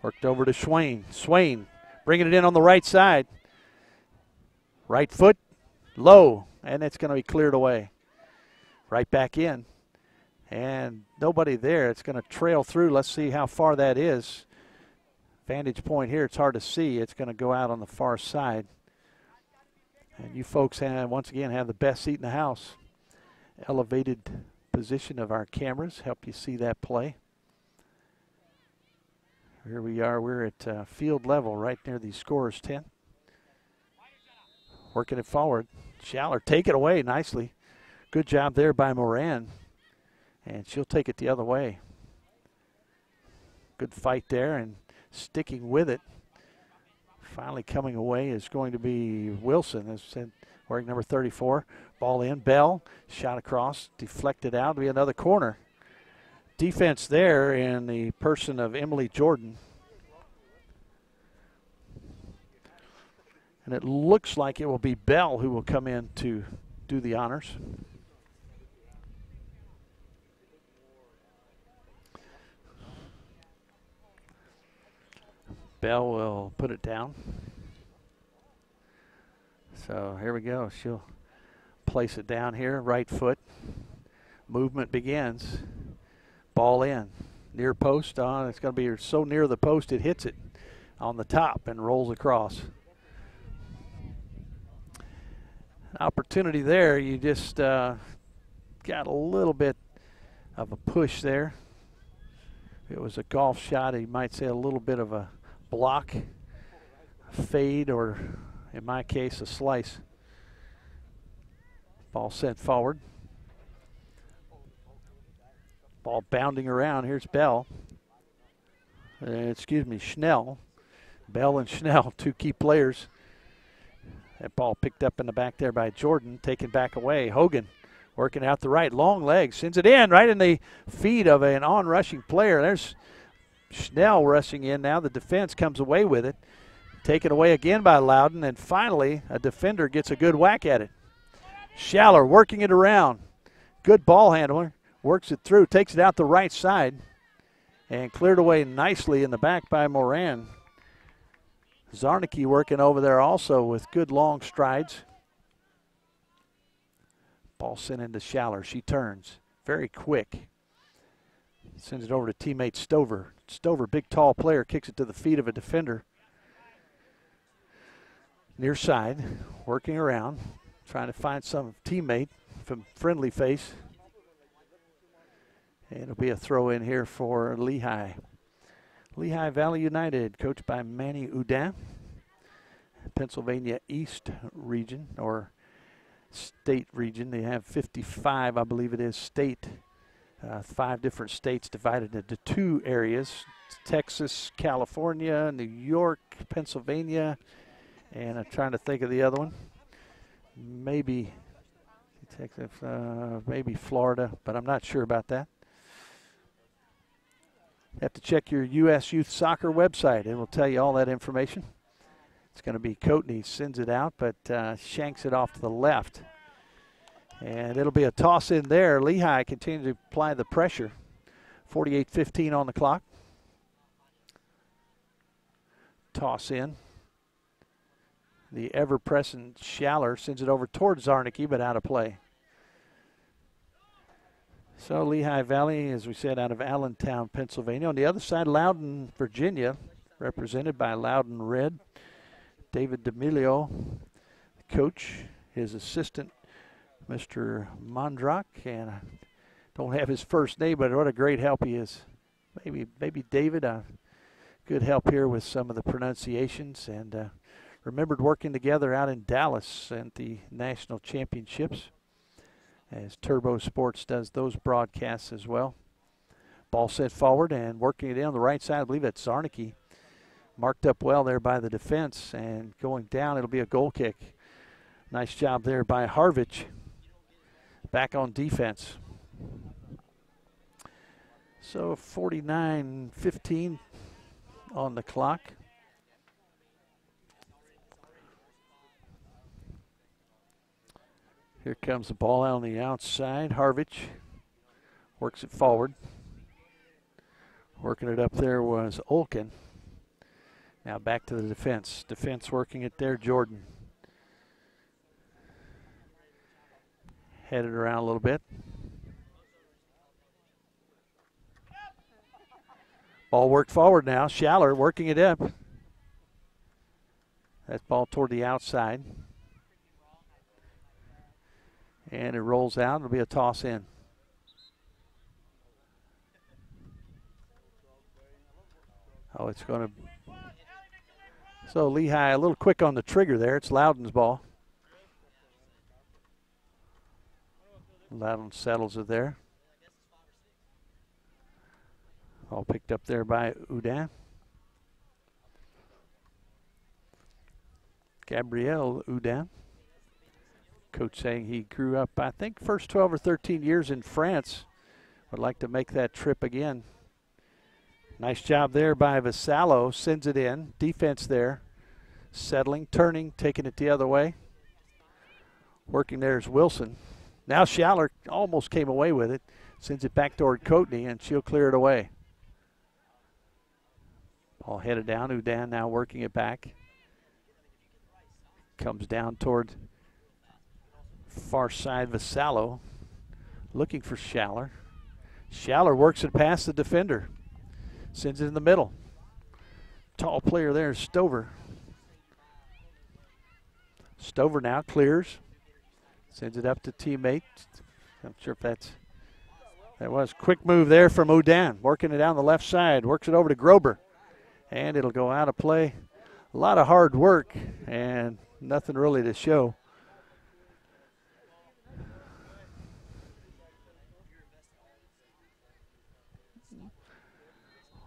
Worked over to Swain. Swain bringing it in on the right side. Right foot, low, and it's going to be cleared away. Right back in. And nobody there. It's going to trail through. Let's see how far that is. Vantage point here, it's hard to see. It's going to go out on the far side. And you folks once again have the best seat in the house. Elevated position of our cameras help you see that play. Here we are. We're at field level right near the scorer's tent. Working it forward. Schaller take it away nicely. Good job there by Moran. And she'll take it the other way. Good fight there and sticking with it. Finally coming away is going to be Wilson, wearing number 34. Ball in. Bell shot across, deflected out. It'll be another corner. Defense there in the person of Emily Jordan. And it looks like it will be Bell who will come in to do the honors. Bell will put it down. So here we go. She'll place it down here, right foot. Movement begins. Ball in. Near post on. It's going to be so near the post it hits it on the top and rolls across. opportunity there. You just got a little bit of a push there. It was a golf shot. You might say a little bit of a block, fade, or in my case, a slice. Ball sent forward. Ball bounding around. Here's Bell. Excuse me, Schnell. Bell and Schnell, two key players. That ball picked up in the back there by Jordan, taken back away. Hogan working out the right, long leg, sends it in right in the feet of an on-rushing player. There's Schnell rushing in now. The defense comes away with it. Taken away again by Loudoun, and finally a defender gets a good whack at it. Schaller working it around. Good ball handler. Works it through, takes it out the right side, and cleared away nicely in the back by Moran. Zarnicki working over there also with good long strides. Ball sent into Schaller. She turns very quick. Sends it over to teammate Stover. Stover, big tall player, kicks it to the feet of a defender. Near side, working around, trying to find some teammate from friendly face. And it'll be a throw in here for Lehigh. Lehigh Valley United, coached by Manny Loudoun. Pennsylvania East region, or state region. They have 55, I believe it is, state. 5 different states divided into 2 areas. Texas, California, New York, Pennsylvania, and I'm trying to think of the other one. Maybe Texas, maybe Florida, but I'm not sure about that. You have to check your U.S. Youth Soccer website. It will tell you all that information. It's going to be Coatney, sends it out, but shanks it off to the left. And it'll be a toss in there. Lehigh continue to apply the pressure. 48-15 on the clock. Toss in. The ever-present Schaller sends it over towards Zarnicki, but out of play. So Lehigh Valley, as we said, out of Allentown, Pennsylvania. On the other side, Loudoun, Virginia, represented by Loudoun Red. David D'Amelio, the coach, his assistant, Mr. Mondrak, and I don't have his first name, but what a great help he is. Maybe David, good help here with some of the pronunciations, and remembered working together out in Dallas at the national championships, as Turbo Sports does those broadcasts as well. Ball sent forward and working it in on the right side. I believe that's Zarnicki. Marked up well there by the defense, and going down, it'll be a goal kick. Nice job there by Harvich. Back on defense. So 49-15 on the clock. Here comes the ball out on the outside. Harvich works it forward. Working it up there was Olkin. Now back to the defense. Defense working it there, Jordan. Headed around a little bit. Ball worked forward now. Schaller working it up. That ball toward the outside. And it rolls out. It'll be a toss in. Oh, it's going to. So Lehigh a little quick on the trigger there. It's Loudoun's ball. Loudoun settles it there. All picked up there by Loudoun. Gabriel Loudoun. Coach saying he grew up, I think, first 12 or 13 years in France. Would like to make that trip again. Nice job there by Vassallo. Sends it in. Defense there. Settling, turning, taking it the other way. Working there is Wilson. Now Schaller almost came away with it. Sends it back toward Coatney, and she'll clear it away. Ball headed down. Loudoun now working it back. Comes down toward far side. Vassallo looking for Schaller. Schaller works it past the defender. Sends it in the middle. Tall player there is Stover. Stover now clears. Sends it up to teammate. I'm sure if that was quick move there from Loudoun, working it down the left side, works it over to Grober, and it'll go out of play. A lot of hard work and nothing really to show.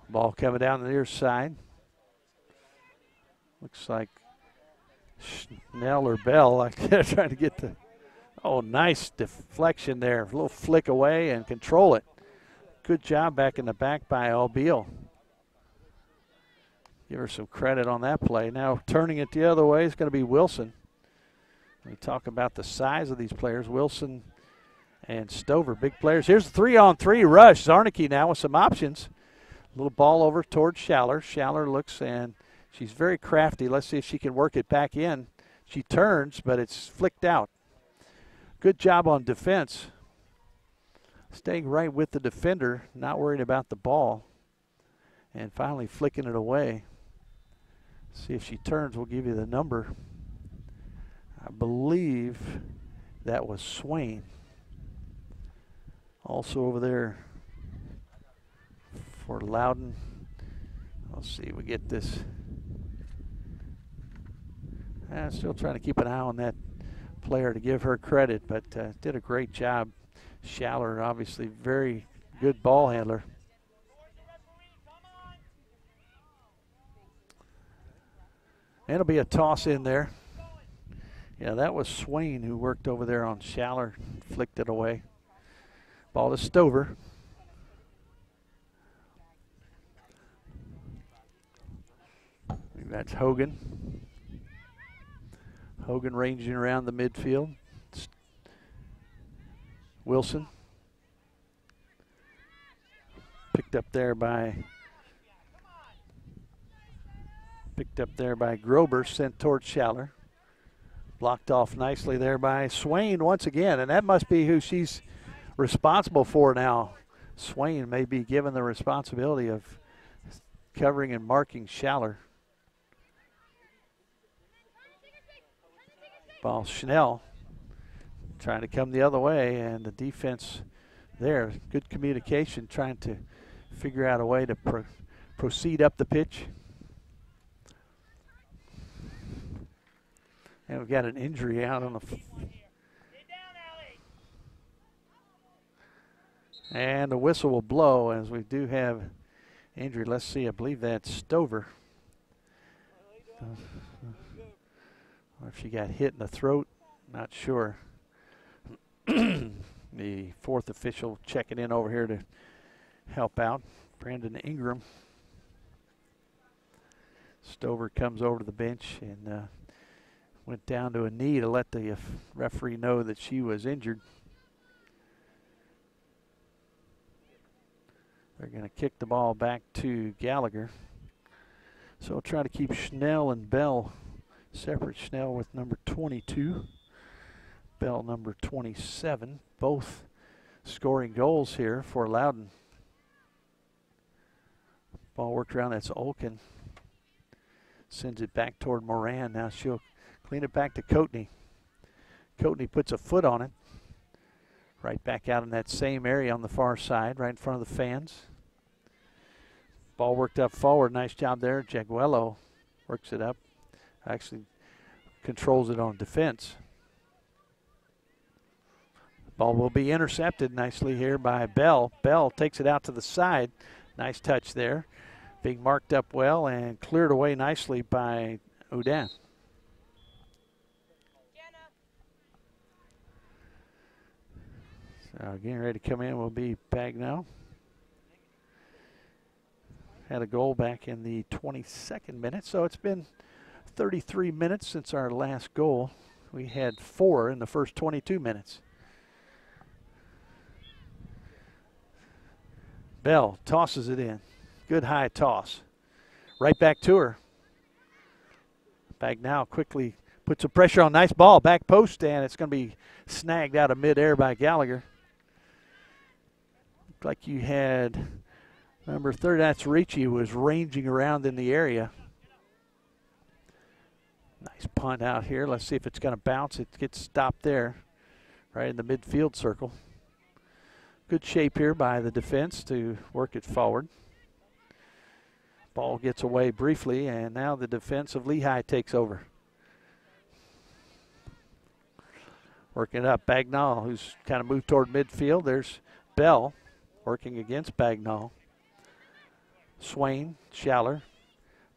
Ball coming down the near side. Looks like Schnell or Bell like they're trying to get the, oh, nice deflection there. A little flick away and control it. Good job back in the back by Albiel. Give her some credit on that play. Now turning it the other way is going to be Wilson. We talk about the size of these players. Wilson and Stover, big players. Here's the 3-on-3 rush. Zarnicki now with some options. Little ball over towards Schaller. Schaller looks, and she's very crafty. Let's see if she can work it back in. She turns, but it's flicked out. Good job on defense. Staying right with the defender, not worried about the ball. And finally flicking it away. See if she turns, we'll give you the number. I believe that was Swain. Also over there for Loudoun. Let's see, we get this. Still trying to keep an eye on that player to give her credit, but did a great job. Schaller, obviously very good ball handler. And it'll be a toss in there. Yeah, that was Swain who worked over there on Schaller, flicked it away. Ball to Stover. That's Hogan. Hogan ranging around the midfield. Wilson. Picked up there by Grober, sent towards Schaller. Blocked off nicely there by Swain once again, and that must be who she's responsible for now. Swain may be given the responsibility of covering and marking Schaller. Ball Schnell trying to come the other way, and the defense there, good communication, trying to figure out a way to proceed up the pitch. And we've got an injury out on the and the whistle will blow as we do have injury. Let's see, I believe that's Stover. Or if she got hit in the throat, not sure. The fourth official checking in over here to help out, Brandon Ingram. Stover comes over to the bench and went down to a knee to let the referee know that she was injured. They're going to kick the ball back to Gallagher. So we'll try to keep Schnell and Bell separate. Schnell with number 22, Bell number 27, both scoring goals here for Loudoun. Ball worked around, that's Olkin. Sends it back toward Moran. Now she'll clean it back to Coatney. Coatney puts a foot on it. Right back out in that same area on the far side, right in front of the fans. Ball worked up forward. Nice job there. Jaguello works it up. Actually controls it on defense. Ball will be intercepted nicely here by Bell. Bell takes it out to the side. Nice touch there. Being marked up well and cleared away nicely by Loudoun. So getting ready to come in will be Bagnell. Had a goal back in the 22nd minute, so it's been 33 minutes since our last goal. We had 4 in the first 22 minutes. Bell tosses it in. Good high toss. Right back to her. Bagnell quickly puts some pressure on. Nice ball, back post, and it's going to be snagged out of midair by Gallagher. Looked like you had number 30, that's Ricci, who was ranging around in the area. Nice punt out here. Let's see if it's going to bounce. It gets stopped there. right in the midfield circle. Good shape here by the defense to work it forward. Ball gets away briefly, and now the defense of Lehigh takes over. Working it up, Bagnall, who's kind of moved toward midfield. There's Bell working against Bagnall. Swain, Schaller,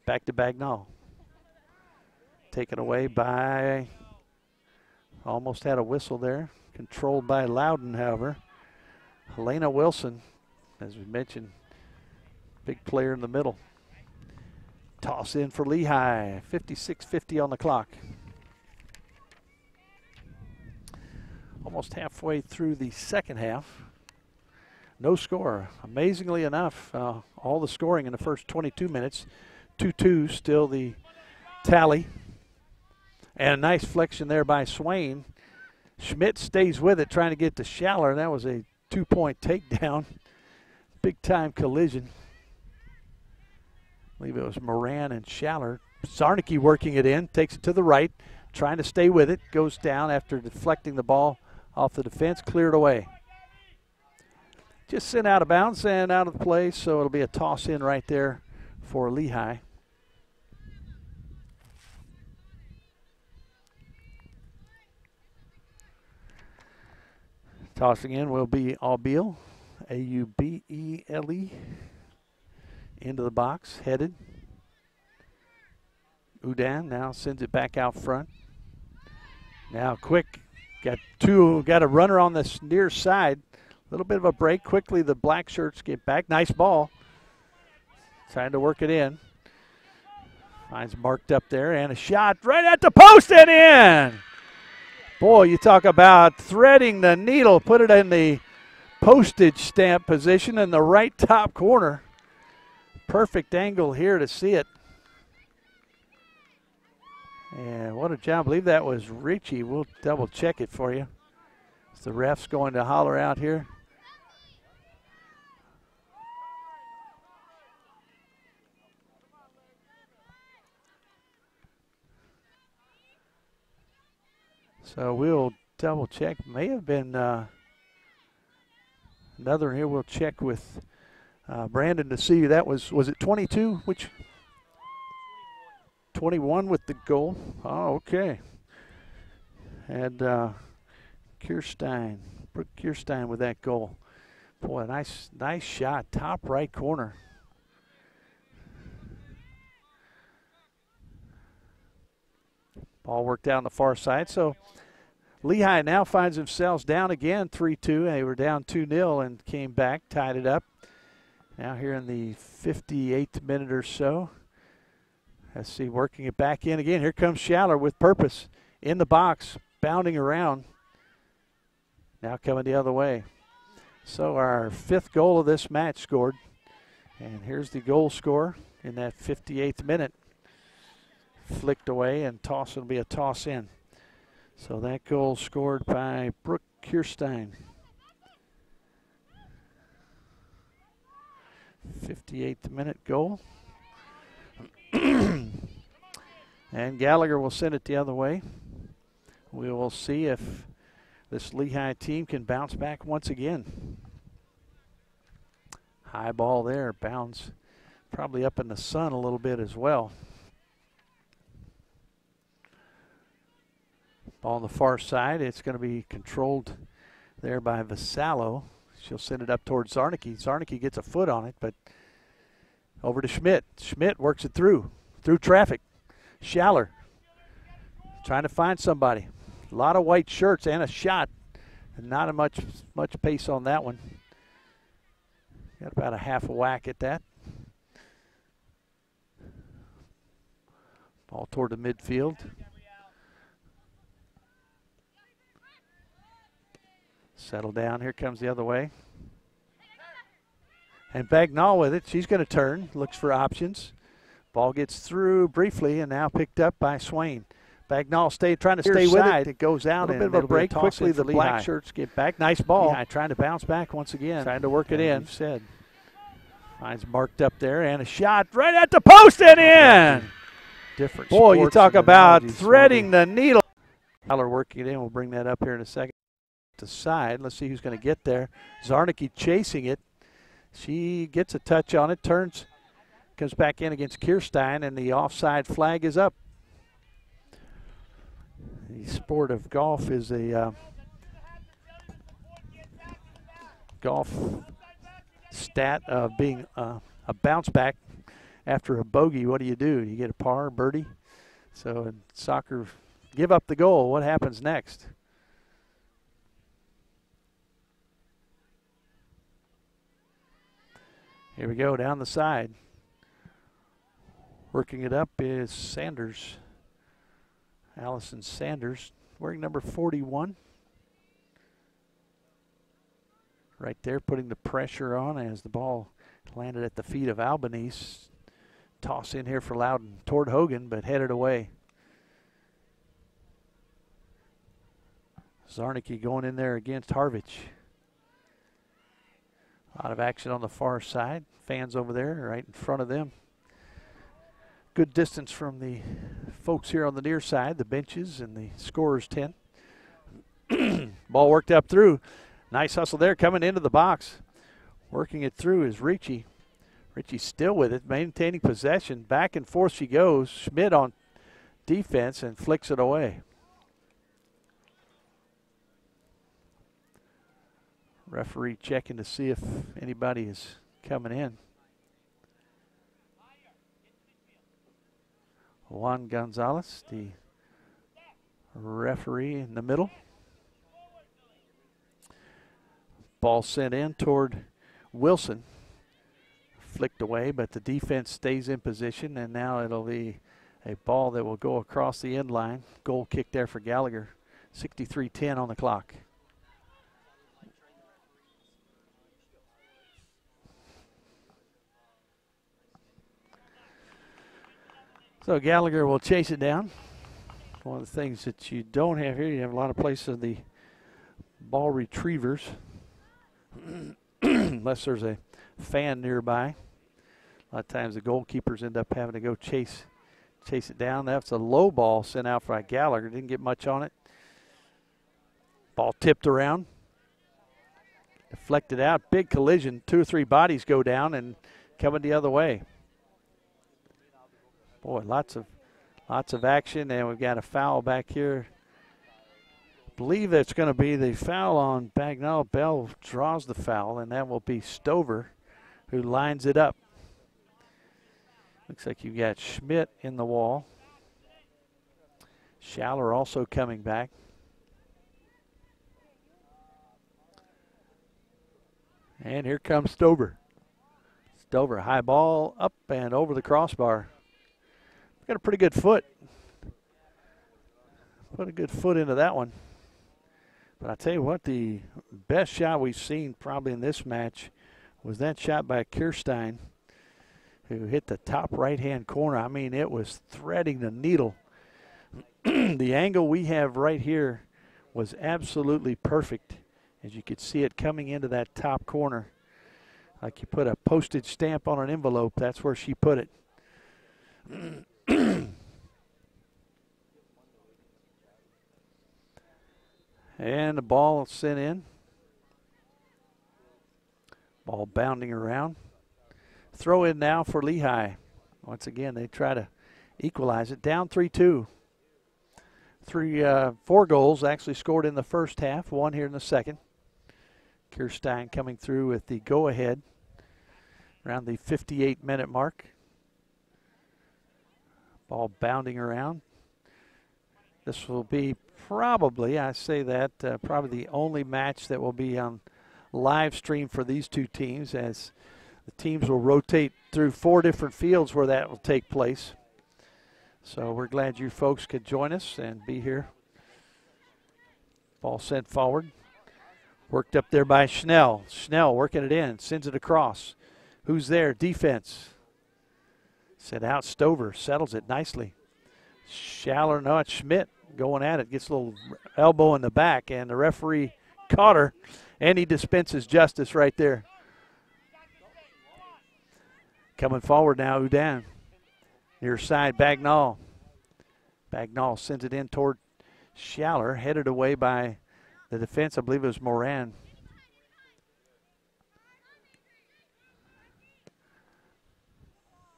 back to Bagnall. Taken away by, almost had a whistle there. Controlled by Loudoun, however. Helena Wilson, as we mentioned, big player in the middle. Toss in for Lehigh, 56:50 on the clock. Almost halfway through the second half. No score. Amazingly enough, all the scoring in the first 22 minutes. 2-2 still the tally. And a nice flexion there by Swain. Schmidt stays with it, trying to get to Schaller. That was a 2-point takedown. Big time collision. I believe it was Moran and Schaller. Zarnicki working it in, takes it to the right, trying to stay with it. Goes down after deflecting the ball off the defense, cleared away. Just sent out of bounds and out of the play, so it'll be a toss in right there for Lehigh. Tossing in will be Aubele, A-U-B-E-L-E, into the box, headed. Loudoun now sends it back out front. Now quick, got a runner on the near side. A little bit of a break. Quickly the black shirts get back. Nice ball. Trying to work it in. Finds marked up there and a shot right at the post and in. Boy, you talk about threading the needle. Put it in the postage stamp position in the right top corner. Perfect angle here to see it. And what a job. I believe that was Richie. We'll double check it for you. Is the ref's going to holler out here? So we'll double check. May have been another here. We'll check with Brandon to see. That was it 22? Which? 21 with the goal. Oh, okay. And Kirstein, Brooke Kirstein with that goal. Boy, nice shot, top right corner. Ball worked out on the far side. So Lehigh now finds themselves down again 3-2. They were down 2-0 and came back, tied it up. Now here in the 58th minute or so. Let's see, working it back in again. Here comes Schaller with purpose in the box, bounding around. Now coming the other way. So our fifth goal of this match scored. And here's the goal scorer in that 58th minute. Flicked away, and toss will be a toss in. So that goal scored by Brooke Kirstein. 58th minute goal. And Gallagher will send it the other way. We will see if this Lehigh team can bounce back once again. High ball there, bounds probably up in the sun a little bit as well. Ball on the far side. It's going to be controlled there by Vassallo. She'll send it up towards Zarnicki. Zarnicki gets a foot on it, but over to Schmidt. Schmidt works it through traffic. Schaller trying to find somebody. A lot of white shirts and a shot. And not a much pace on that one. Got about a half a whack at that. Ball toward the midfield. Settle down. Here comes the other way. And Bagnall with it. She's going to turn. Looks for options. Ball gets through briefly and now picked up by Swain. Bagnall trying to stay with it. It goes out. A little bit of a break. Quickly the black shirts get back. Nice ball. Lehigh trying to bounce back once again. Trying to work it in. Said. Finds marked up there and a shot right at the post and in. Different. Boy, you talk about threading the needle. Tyler working it in. We'll bring that up here in a second. left side. Let's see who's going to get there. Zarnicki chasing it. She gets a touch on it, turns, comes back in against Kirstein, and the offside flag is up. The sport of golf is a golf stat of being a bounce back after a bogey. What do? You get a par, birdie? So in soccer, give up the goal. What happens next? Here we go, down the side. Working it up is Sanders. Allison Sanders, wearing number 41. Right there, putting the pressure on as the ball landed at the feet of Albanese. Toss in here for Loudoun toward Hogan, but headed away. Zarnicki going in there against Harvich. A lot of action on the far side. Fans over there right in front of them. Good distance from the folks here on the near side, the benches and the scorer's tent. Ball worked up through. Nice hustle there coming into the box. Working it through is Ricci. Ricci still with it, maintaining possession. Back and forth she goes. Schmidt on defense and flicks it away. Referee checking to see if anybody is coming in. Juan Gonzalez, the referee in the middle. Ball sent in toward Wilson. Flicked away, but the defense stays in position, and now it'll be a ball that will go across the end line. Goal kick there for Gallagher. 63-10 on the clock. So Gallagher will chase it down. One of the things that you don't have here, you have a lot of places of the ball retrievers, unless there's a fan nearby. A lot of times the goalkeepers end up having to go chase it down. That's a low ball sent out by Gallagher. Didn't get much on it. Ball tipped around. Deflected out. Big collision. 2 or 3 bodies go down and coming the other way. Boy, lots of action, and we've got a foul back here. I believe that's going to be the foul on Bagnall. Bell draws the foul, and that will be Stover who lines it up. Looks like you've got Schmidt in the wall. Schaller also coming back. And here comes Stover. Stover, high ball up and over the crossbar. Got a pretty good foot. Put a good foot into that one. But I tell you what, the best shot we've seen probably in this match was that shot by Kirstein, who hit the top right-hand corner. I mean, it was threading the needle. The angle we have right here was absolutely perfect, as you could see it coming into that top corner. Like you put a postage stamp on an envelope, that's where she put it. And the ball sent in. Ball bounding around. Throw in now for Lehigh. Once again, they try to equalize it. Down 3-2. 4 goals actually scored in the first half, 1 here in the second. Kirstein coming through with the go-ahead around the 58-minute mark. Ball bounding around. This will be probably, I say that, probably the only match that will be on live stream for these two teams, as the teams will rotate through 4 different fields where that will take place. So we're glad you folks could join us and be here. Ball sent forward. Worked up there by Schnell. Schnell working it in, sends it across. Who's there? Defense. Sent out. Stover settles it nicely. Schaller, no, it's Schmidt going at it. Gets a little elbow in the back, and the referee caught her, and he dispenses justice right there. Coming forward now, Loudoun. Near side, Bagnall. Bagnall sends it in toward Schaller, headed away by The defense, I believe it was Moran.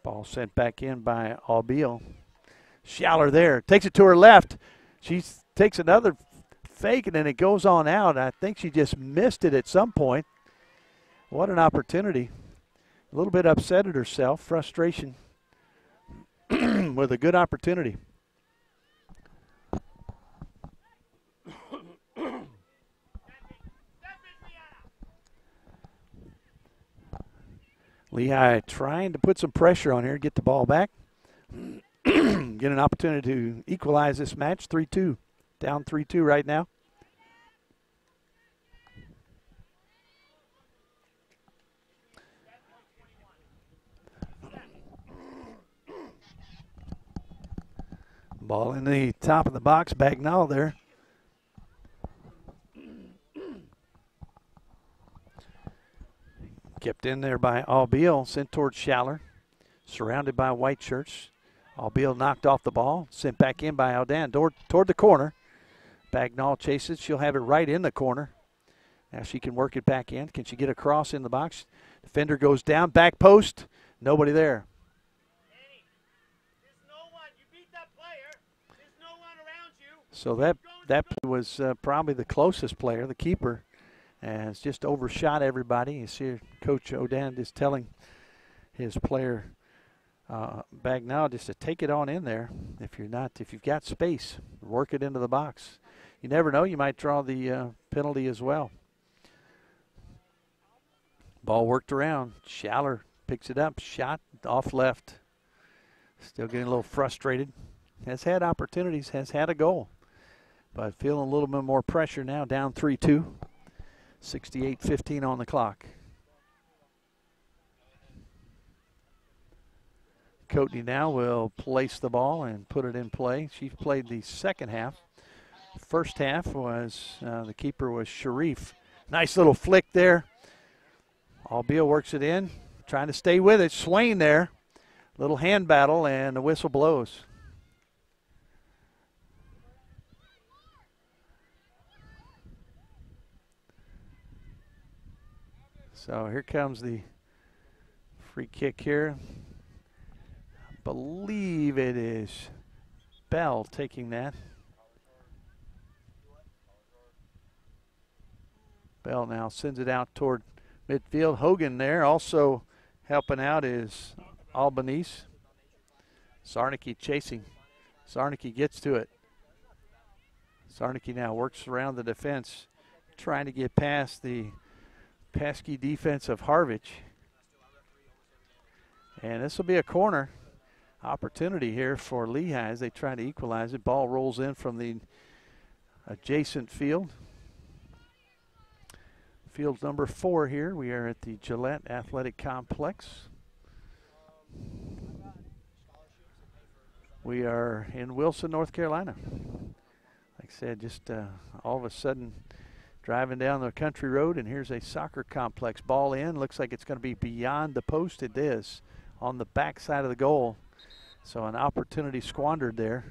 Ball sent back in by Albiel. Schaller there, takes it to her left. She takes another fake, and then it goes on out. I think she just missed it at some point. What an opportunity. A little bit upset at herself, frustration with a good opportunity. Lehigh trying to put some pressure on here, get the ball back. Get an opportunity to equalize this match, 3-2. Down 3-2 right now. Ball in the top of the box, Bagnall there. Kept in there by Albiel, sent towards Schaller. Surrounded by white shirts. Albiel knocked off the ball, sent back in by Aldan toward the corner. Bagnall chases, she'll have it right in the corner. Now she can work it back in. Can she get across in the box? Defender goes down, back post, nobody there. So that was probably the closest player, the keeper, and it's just overshot everybody. You see Coach Odan is telling his player Bagnall just to take it on in there. If you've got space, work it into the box. You never know, you might draw the penalty as well. Ball worked around. Schaller picks it up, shot off left. Still getting a little frustrated. Has had opportunities, has had a goal. But feeling a little bit more pressure now, down 3-2. 68-15 on the clock. Coatney now will place the ball and put it in play. She played the second half. First half was, the keeper was Sharif. Nice little flick there. Albiel works it in, trying to stay with it. Swain there. Little hand battle, and the whistle blows. So here comes the free kick here. I believe it is Bell taking that. Bell now sends it out toward midfield. Hogan there. Also helping out is Albanese. Zarnicki chasing. Zarnicki gets to it. Zarnicki now works around the defense, trying to get past the pesky defense of Harvich. And this will be a corner opportunity here for Lehigh as they try to equalize it. Ball rolls in from the adjacent field. Field number 4 here. We are at the Gillette Athletic Complex. We are in Wilson, North Carolina. Like I said, just all of a sudden driving down the country road, and here's a soccer complex. Ball in, looks like it's going to be beyond the post. It is on the back side of the goal. So an opportunity squandered there.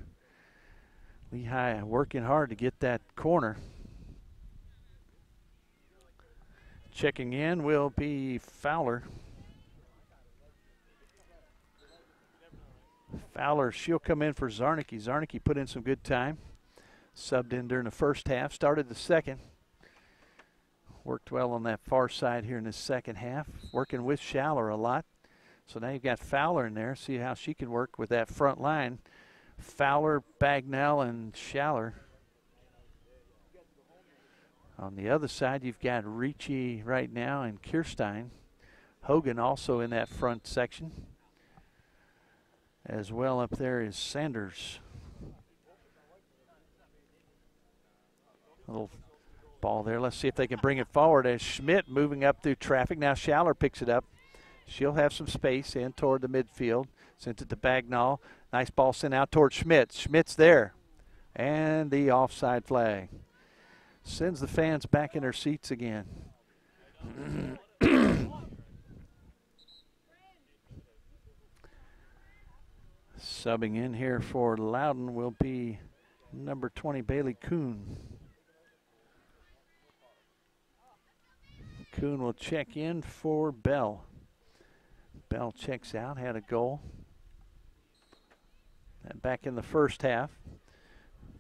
Lehigh working hard to get that corner. Checking in will be Fowler. Fowler, she'll come in for Zarnicki. Zarnicki put in some good time. Subbed in during the first half, started the second. Worked well on that far side here in the second half. Working with Schaller a lot. So now you've got Fowler in there. See how she can work with that front line. Fowler, Bagnall, and Schaller. On the other side, you've got Ricci right now and Kirstein. Hogan also in that front section. As well up there is Sanders. A little ball there. Let's see if they can bring it forward as Schmidt moving up through traffic. Now Schaller picks it up. She'll have some space in toward the midfield. Sent it to Bagnall. Nice ball sent out toward Schmidt. Schmidt's there. And the offside flag. Sends the fans back in their seats again. Subbing in here for Loudoun will be number 20, Bailey Kuhn. Kuhn will check in for Bell. Bell checks out, had a goal. And back in the first half.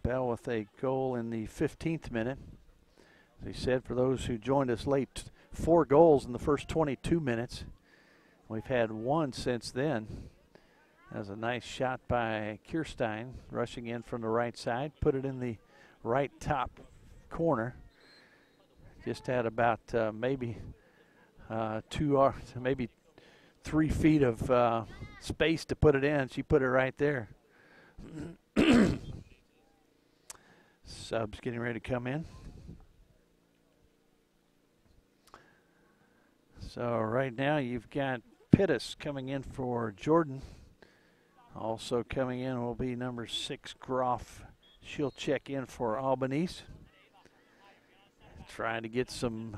Bell with a goal in the 15th minute. As he said, for those who joined us late, 4 goals in the first 22 minutes. We've had 1 since then. That was a nice shot by Kierstein, rushing in from the right side, put it in the right top corner. Just had about maybe 3 feet of space to put it in. She put it right there. Subs getting ready to come in. So right now you've got Pittis coming in for Jordan. Also coming in will be number 6, Groff. She'll check in for Albanese. Trying to get some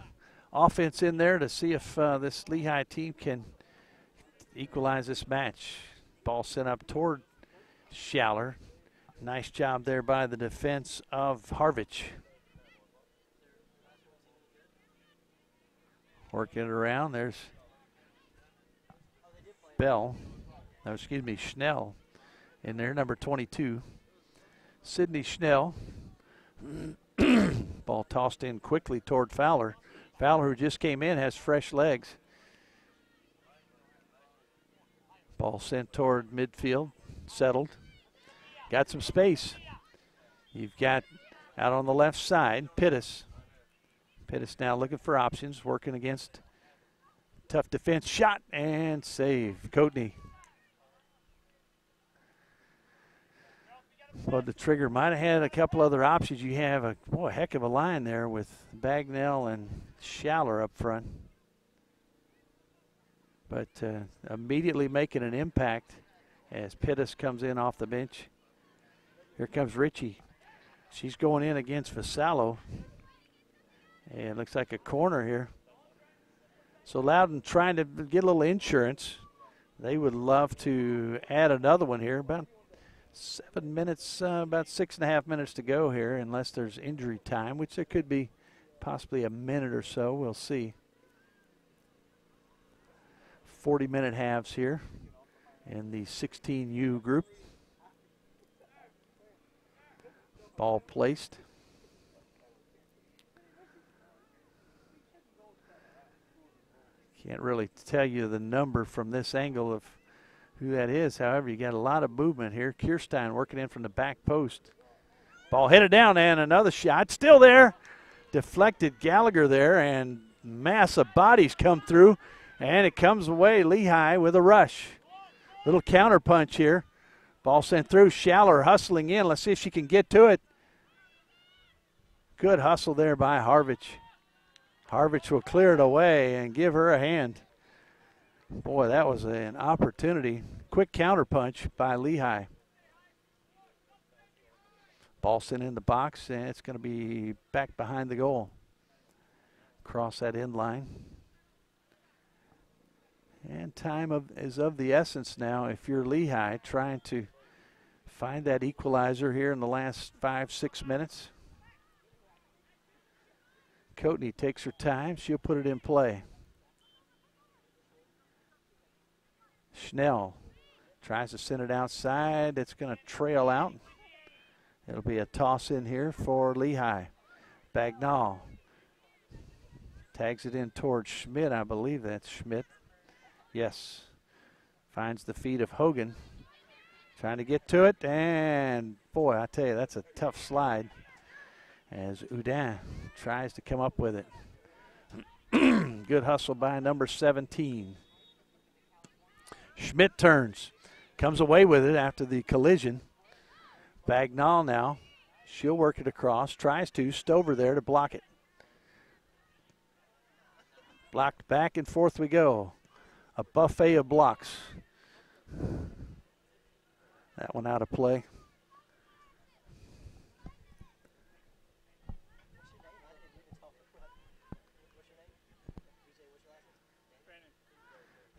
offense in there to see if this Lehigh team can equalize this match. Ball sent up toward Schaller. Nice job there by the defense of Harvich. Working it around. There's Bell. No, excuse me, Schnell in there, number 22. Sydney Schnell. Ball tossed in quickly toward Fowler. Fowler, who just came in, has fresh legs. Ball sent toward midfield, settled. Got some space. You've got out on the left side, Pittis. Pittis now looking for options, working against tough defense. Shot and save. Coatney. Well, the Trigger might have had a couple other options. You have a heck of a line there with Bagnell and Schaller up front. But immediately making an impact as Pittis comes in off the bench. Here comes Ritchie. She's going in against Vassallo. And it looks like a corner here. So Loudoun trying to get a little insurance. They would love to add another one here. About 7 minutes, about 6.5 minutes to go here, unless there's injury time, which there could be possibly a minute or so. We'll see. 40-minute halves here in the 16U group. Ball placed. Can't really tell you the number from this angle of who that is. However, you got a lot of movement here. Kierstein working in from the back post. Ball headed down and another shot. Still there. Deflected Gallagher there, and mass of bodies come through, and it comes away Lehigh with a rush. Little counter punch here. Ball sent through. Schaller hustling in. Let's see if she can get to it. Good hustle there by Harvich. Harvich will clear it away and give her a hand. Boy, that was an opportunity. Quick counter punch by Lehigh. Ball sent in the box, and it's going to be back behind the goal. Cross that end line. And time is of the essence now if you're Lehigh, trying to find that equalizer here in the last 5-6 minutes. Coatney takes her time. She'll put it in play. Schnell tries to send it outside. It's going to trail out. It'll be a toss in here for Lehigh. Bagnall tags it in towards Schmidt. I believe that's Schmidt. Yes. Finds the feet of Hogan. Trying to get to it. And, boy, I tell you, that's a tough slide as Loudoun tries to come up with it. Good hustle by number 17. Schmidt turns. Comes away with it after the collision. Bagnall now. She'll work it across. Tries to. Stover there to block it. Blocked back and forth we go. A buffet of blocks. That one out of play.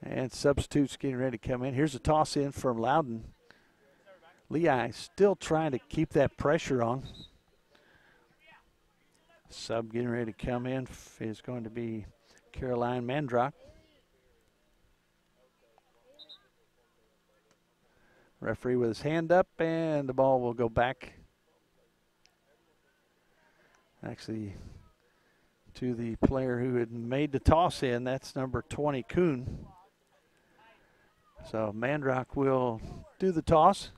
And substitutes getting ready to come in. Here's a toss in from Loudoun. Lehigh still trying to keep that pressure on. Sub getting ready to come in is going to be Caroline Mandrock. Referee with his hand up, and the ball will go back. Actually, to the player who had made the toss in. That's number 20, Kuhn. So Mandrock will do the toss.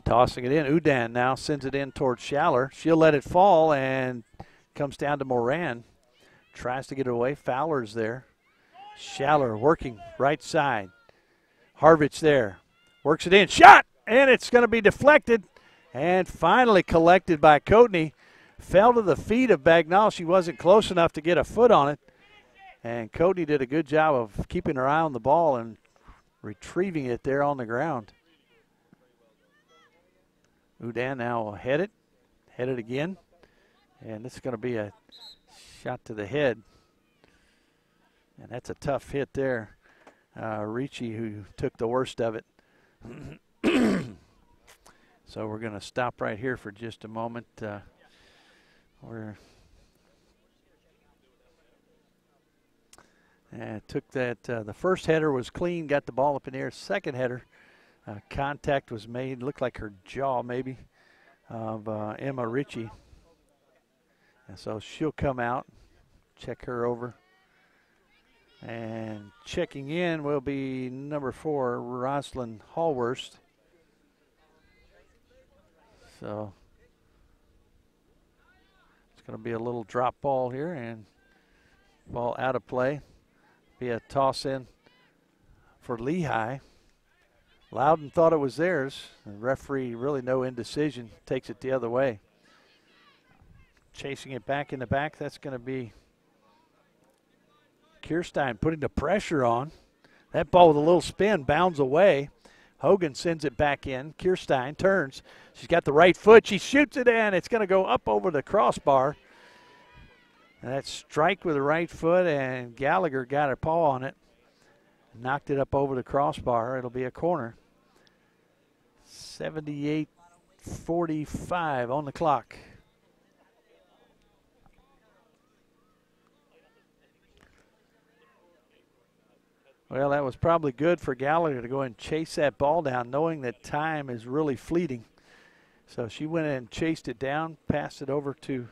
Tossing it in. Loudoun now sends it in towards Schaller. She'll let it fall and comes down to Moran. Tries to get it away. Fowler's there. Schaller working right side. Harvich there. Works it in. Shot! And it's going to be deflected. And finally collected by Coatney. Fell to the feet of Bagnall. She wasn't close enough to get a foot on it. And Coatney did a good job of keeping her eye on the ball and retrieving it there on the ground. Loudoun now will head it again. And this is going to be a shot to the head. And that's a tough hit there. Ricci, who took the worst of it. So we're going to stop right here for just a moment. Took that. The first header was clean, got the ball up in the air. Second header, contact was made. Looked like her jaw maybe of Emma Ricci. And so she'll come out, check her over. And checking in will be number 4, Rosalind Hallworst. So it's going to be a little drop ball here and ball out of play. Be a toss in for Lehigh. Loudoun thought it was theirs. The referee, really no indecision, takes it the other way. Chasing it back in the back, that's going to be Kierstein putting the pressure on. That ball with a little spin bounds away. Hogan sends it back in. Kierstein turns. She's got the right foot. She shoots it in. It's going to go up over the crossbar. And that strike with the right foot, and Gallagher got her paw on it. Knocked it up over the crossbar. It'll be a corner. 78-45 on the clock. Well, that was probably good for Gallagher to go and chase that ball down, knowing that time is really fleeting. So she went in and chased it down, passed it over to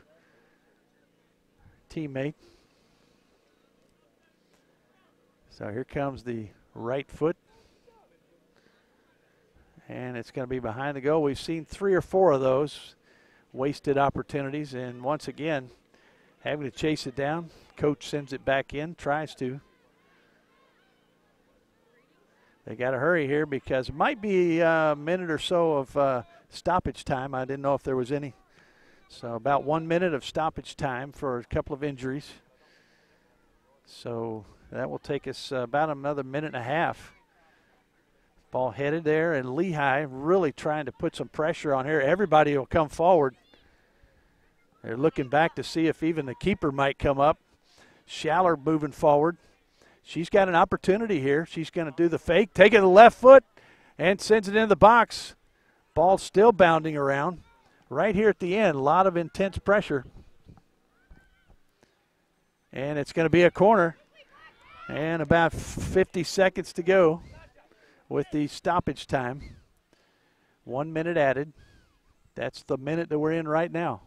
teammate. So here comes the right foot. And it's going to be behind the goal. We've seen 3 or 4 of those wasted opportunities. And once again, having to chase it down. Coach sends it back in, tries to. They got to hurry here because it might be a minute or so of stoppage time. I didn't know if there was any. So about 1 minute of stoppage time for a couple of injuries. So that will take us about another minute and a half. Ball headed there, and Lehigh really trying to put some pressure on here. Everybody will come forward. They're looking back to see if even the keeper might come up. Schaller moving forward. She's got an opportunity here. She's going to do the fake, take it to the left foot, and sends it into the box. Ball still bounding around. Right here at the end, a lot of intense pressure. And it's going to be a corner. And about 50 seconds to go with the stoppage time. 1 minute added. That's the minute that we're in right now.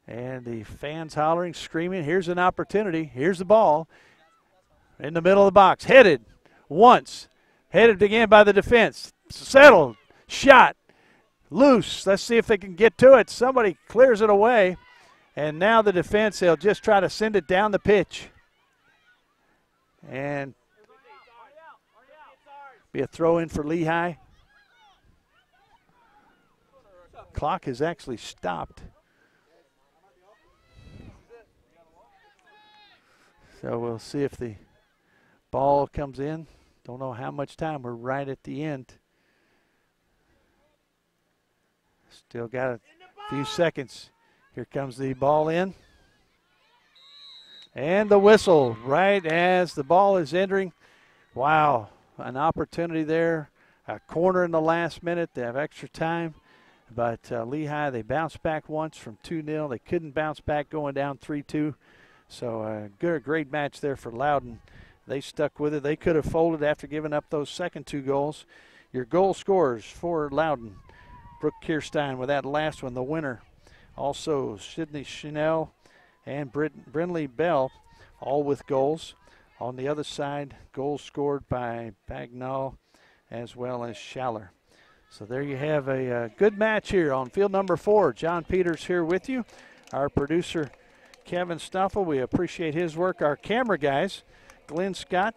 And the fans hollering, screaming. Here's an opportunity. Here's the ball. In the middle of the box, headed once, headed again by the defense, settled, shot, loose. Let's see if they can get to it. Somebody clears it away, and now the defense, they'll just try to send it down the pitch. And be a throw in for Lehigh. Clock has actually stopped. So we'll see if the ball comes in. Don't know how much time. We're right at the end. Still got a few seconds. Here comes the ball in. And the whistle right as the ball is entering. Wow, an opportunity there. A corner in the last minute. They have extra time. But Lehigh, they bounced back once from 2-0. They couldn't bounce back going down 3-2. So great match there for Loudoun. They stuck with it. They could have folded after giving up those second 2 goals. Your goal scorers for Loudoun: Brooke Kierstein with that last one, the winner. Also Sydney Chanel and Brinley Bell, all with goals. On the other side, goals scored by Bagnall as well as Schaller. So there you have a good match here on field number 4. John Peters here with you. Our producer, Kevin Stoffel, we appreciate his work. Our camera guys, Glenn Scott,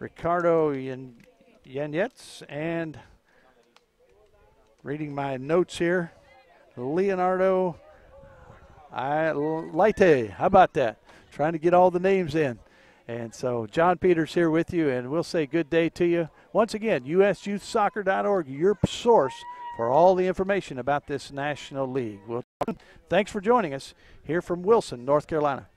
Ricardo Yanetz, and reading my notes here, Leonardo Leite. How about that? Trying to get all the names in. And so John Peters here with you, and we'll say good day to you. Once again, usyouthsoccer.org, your source for all the information about this National League. Thanks for joining us here from Wilson, North Carolina.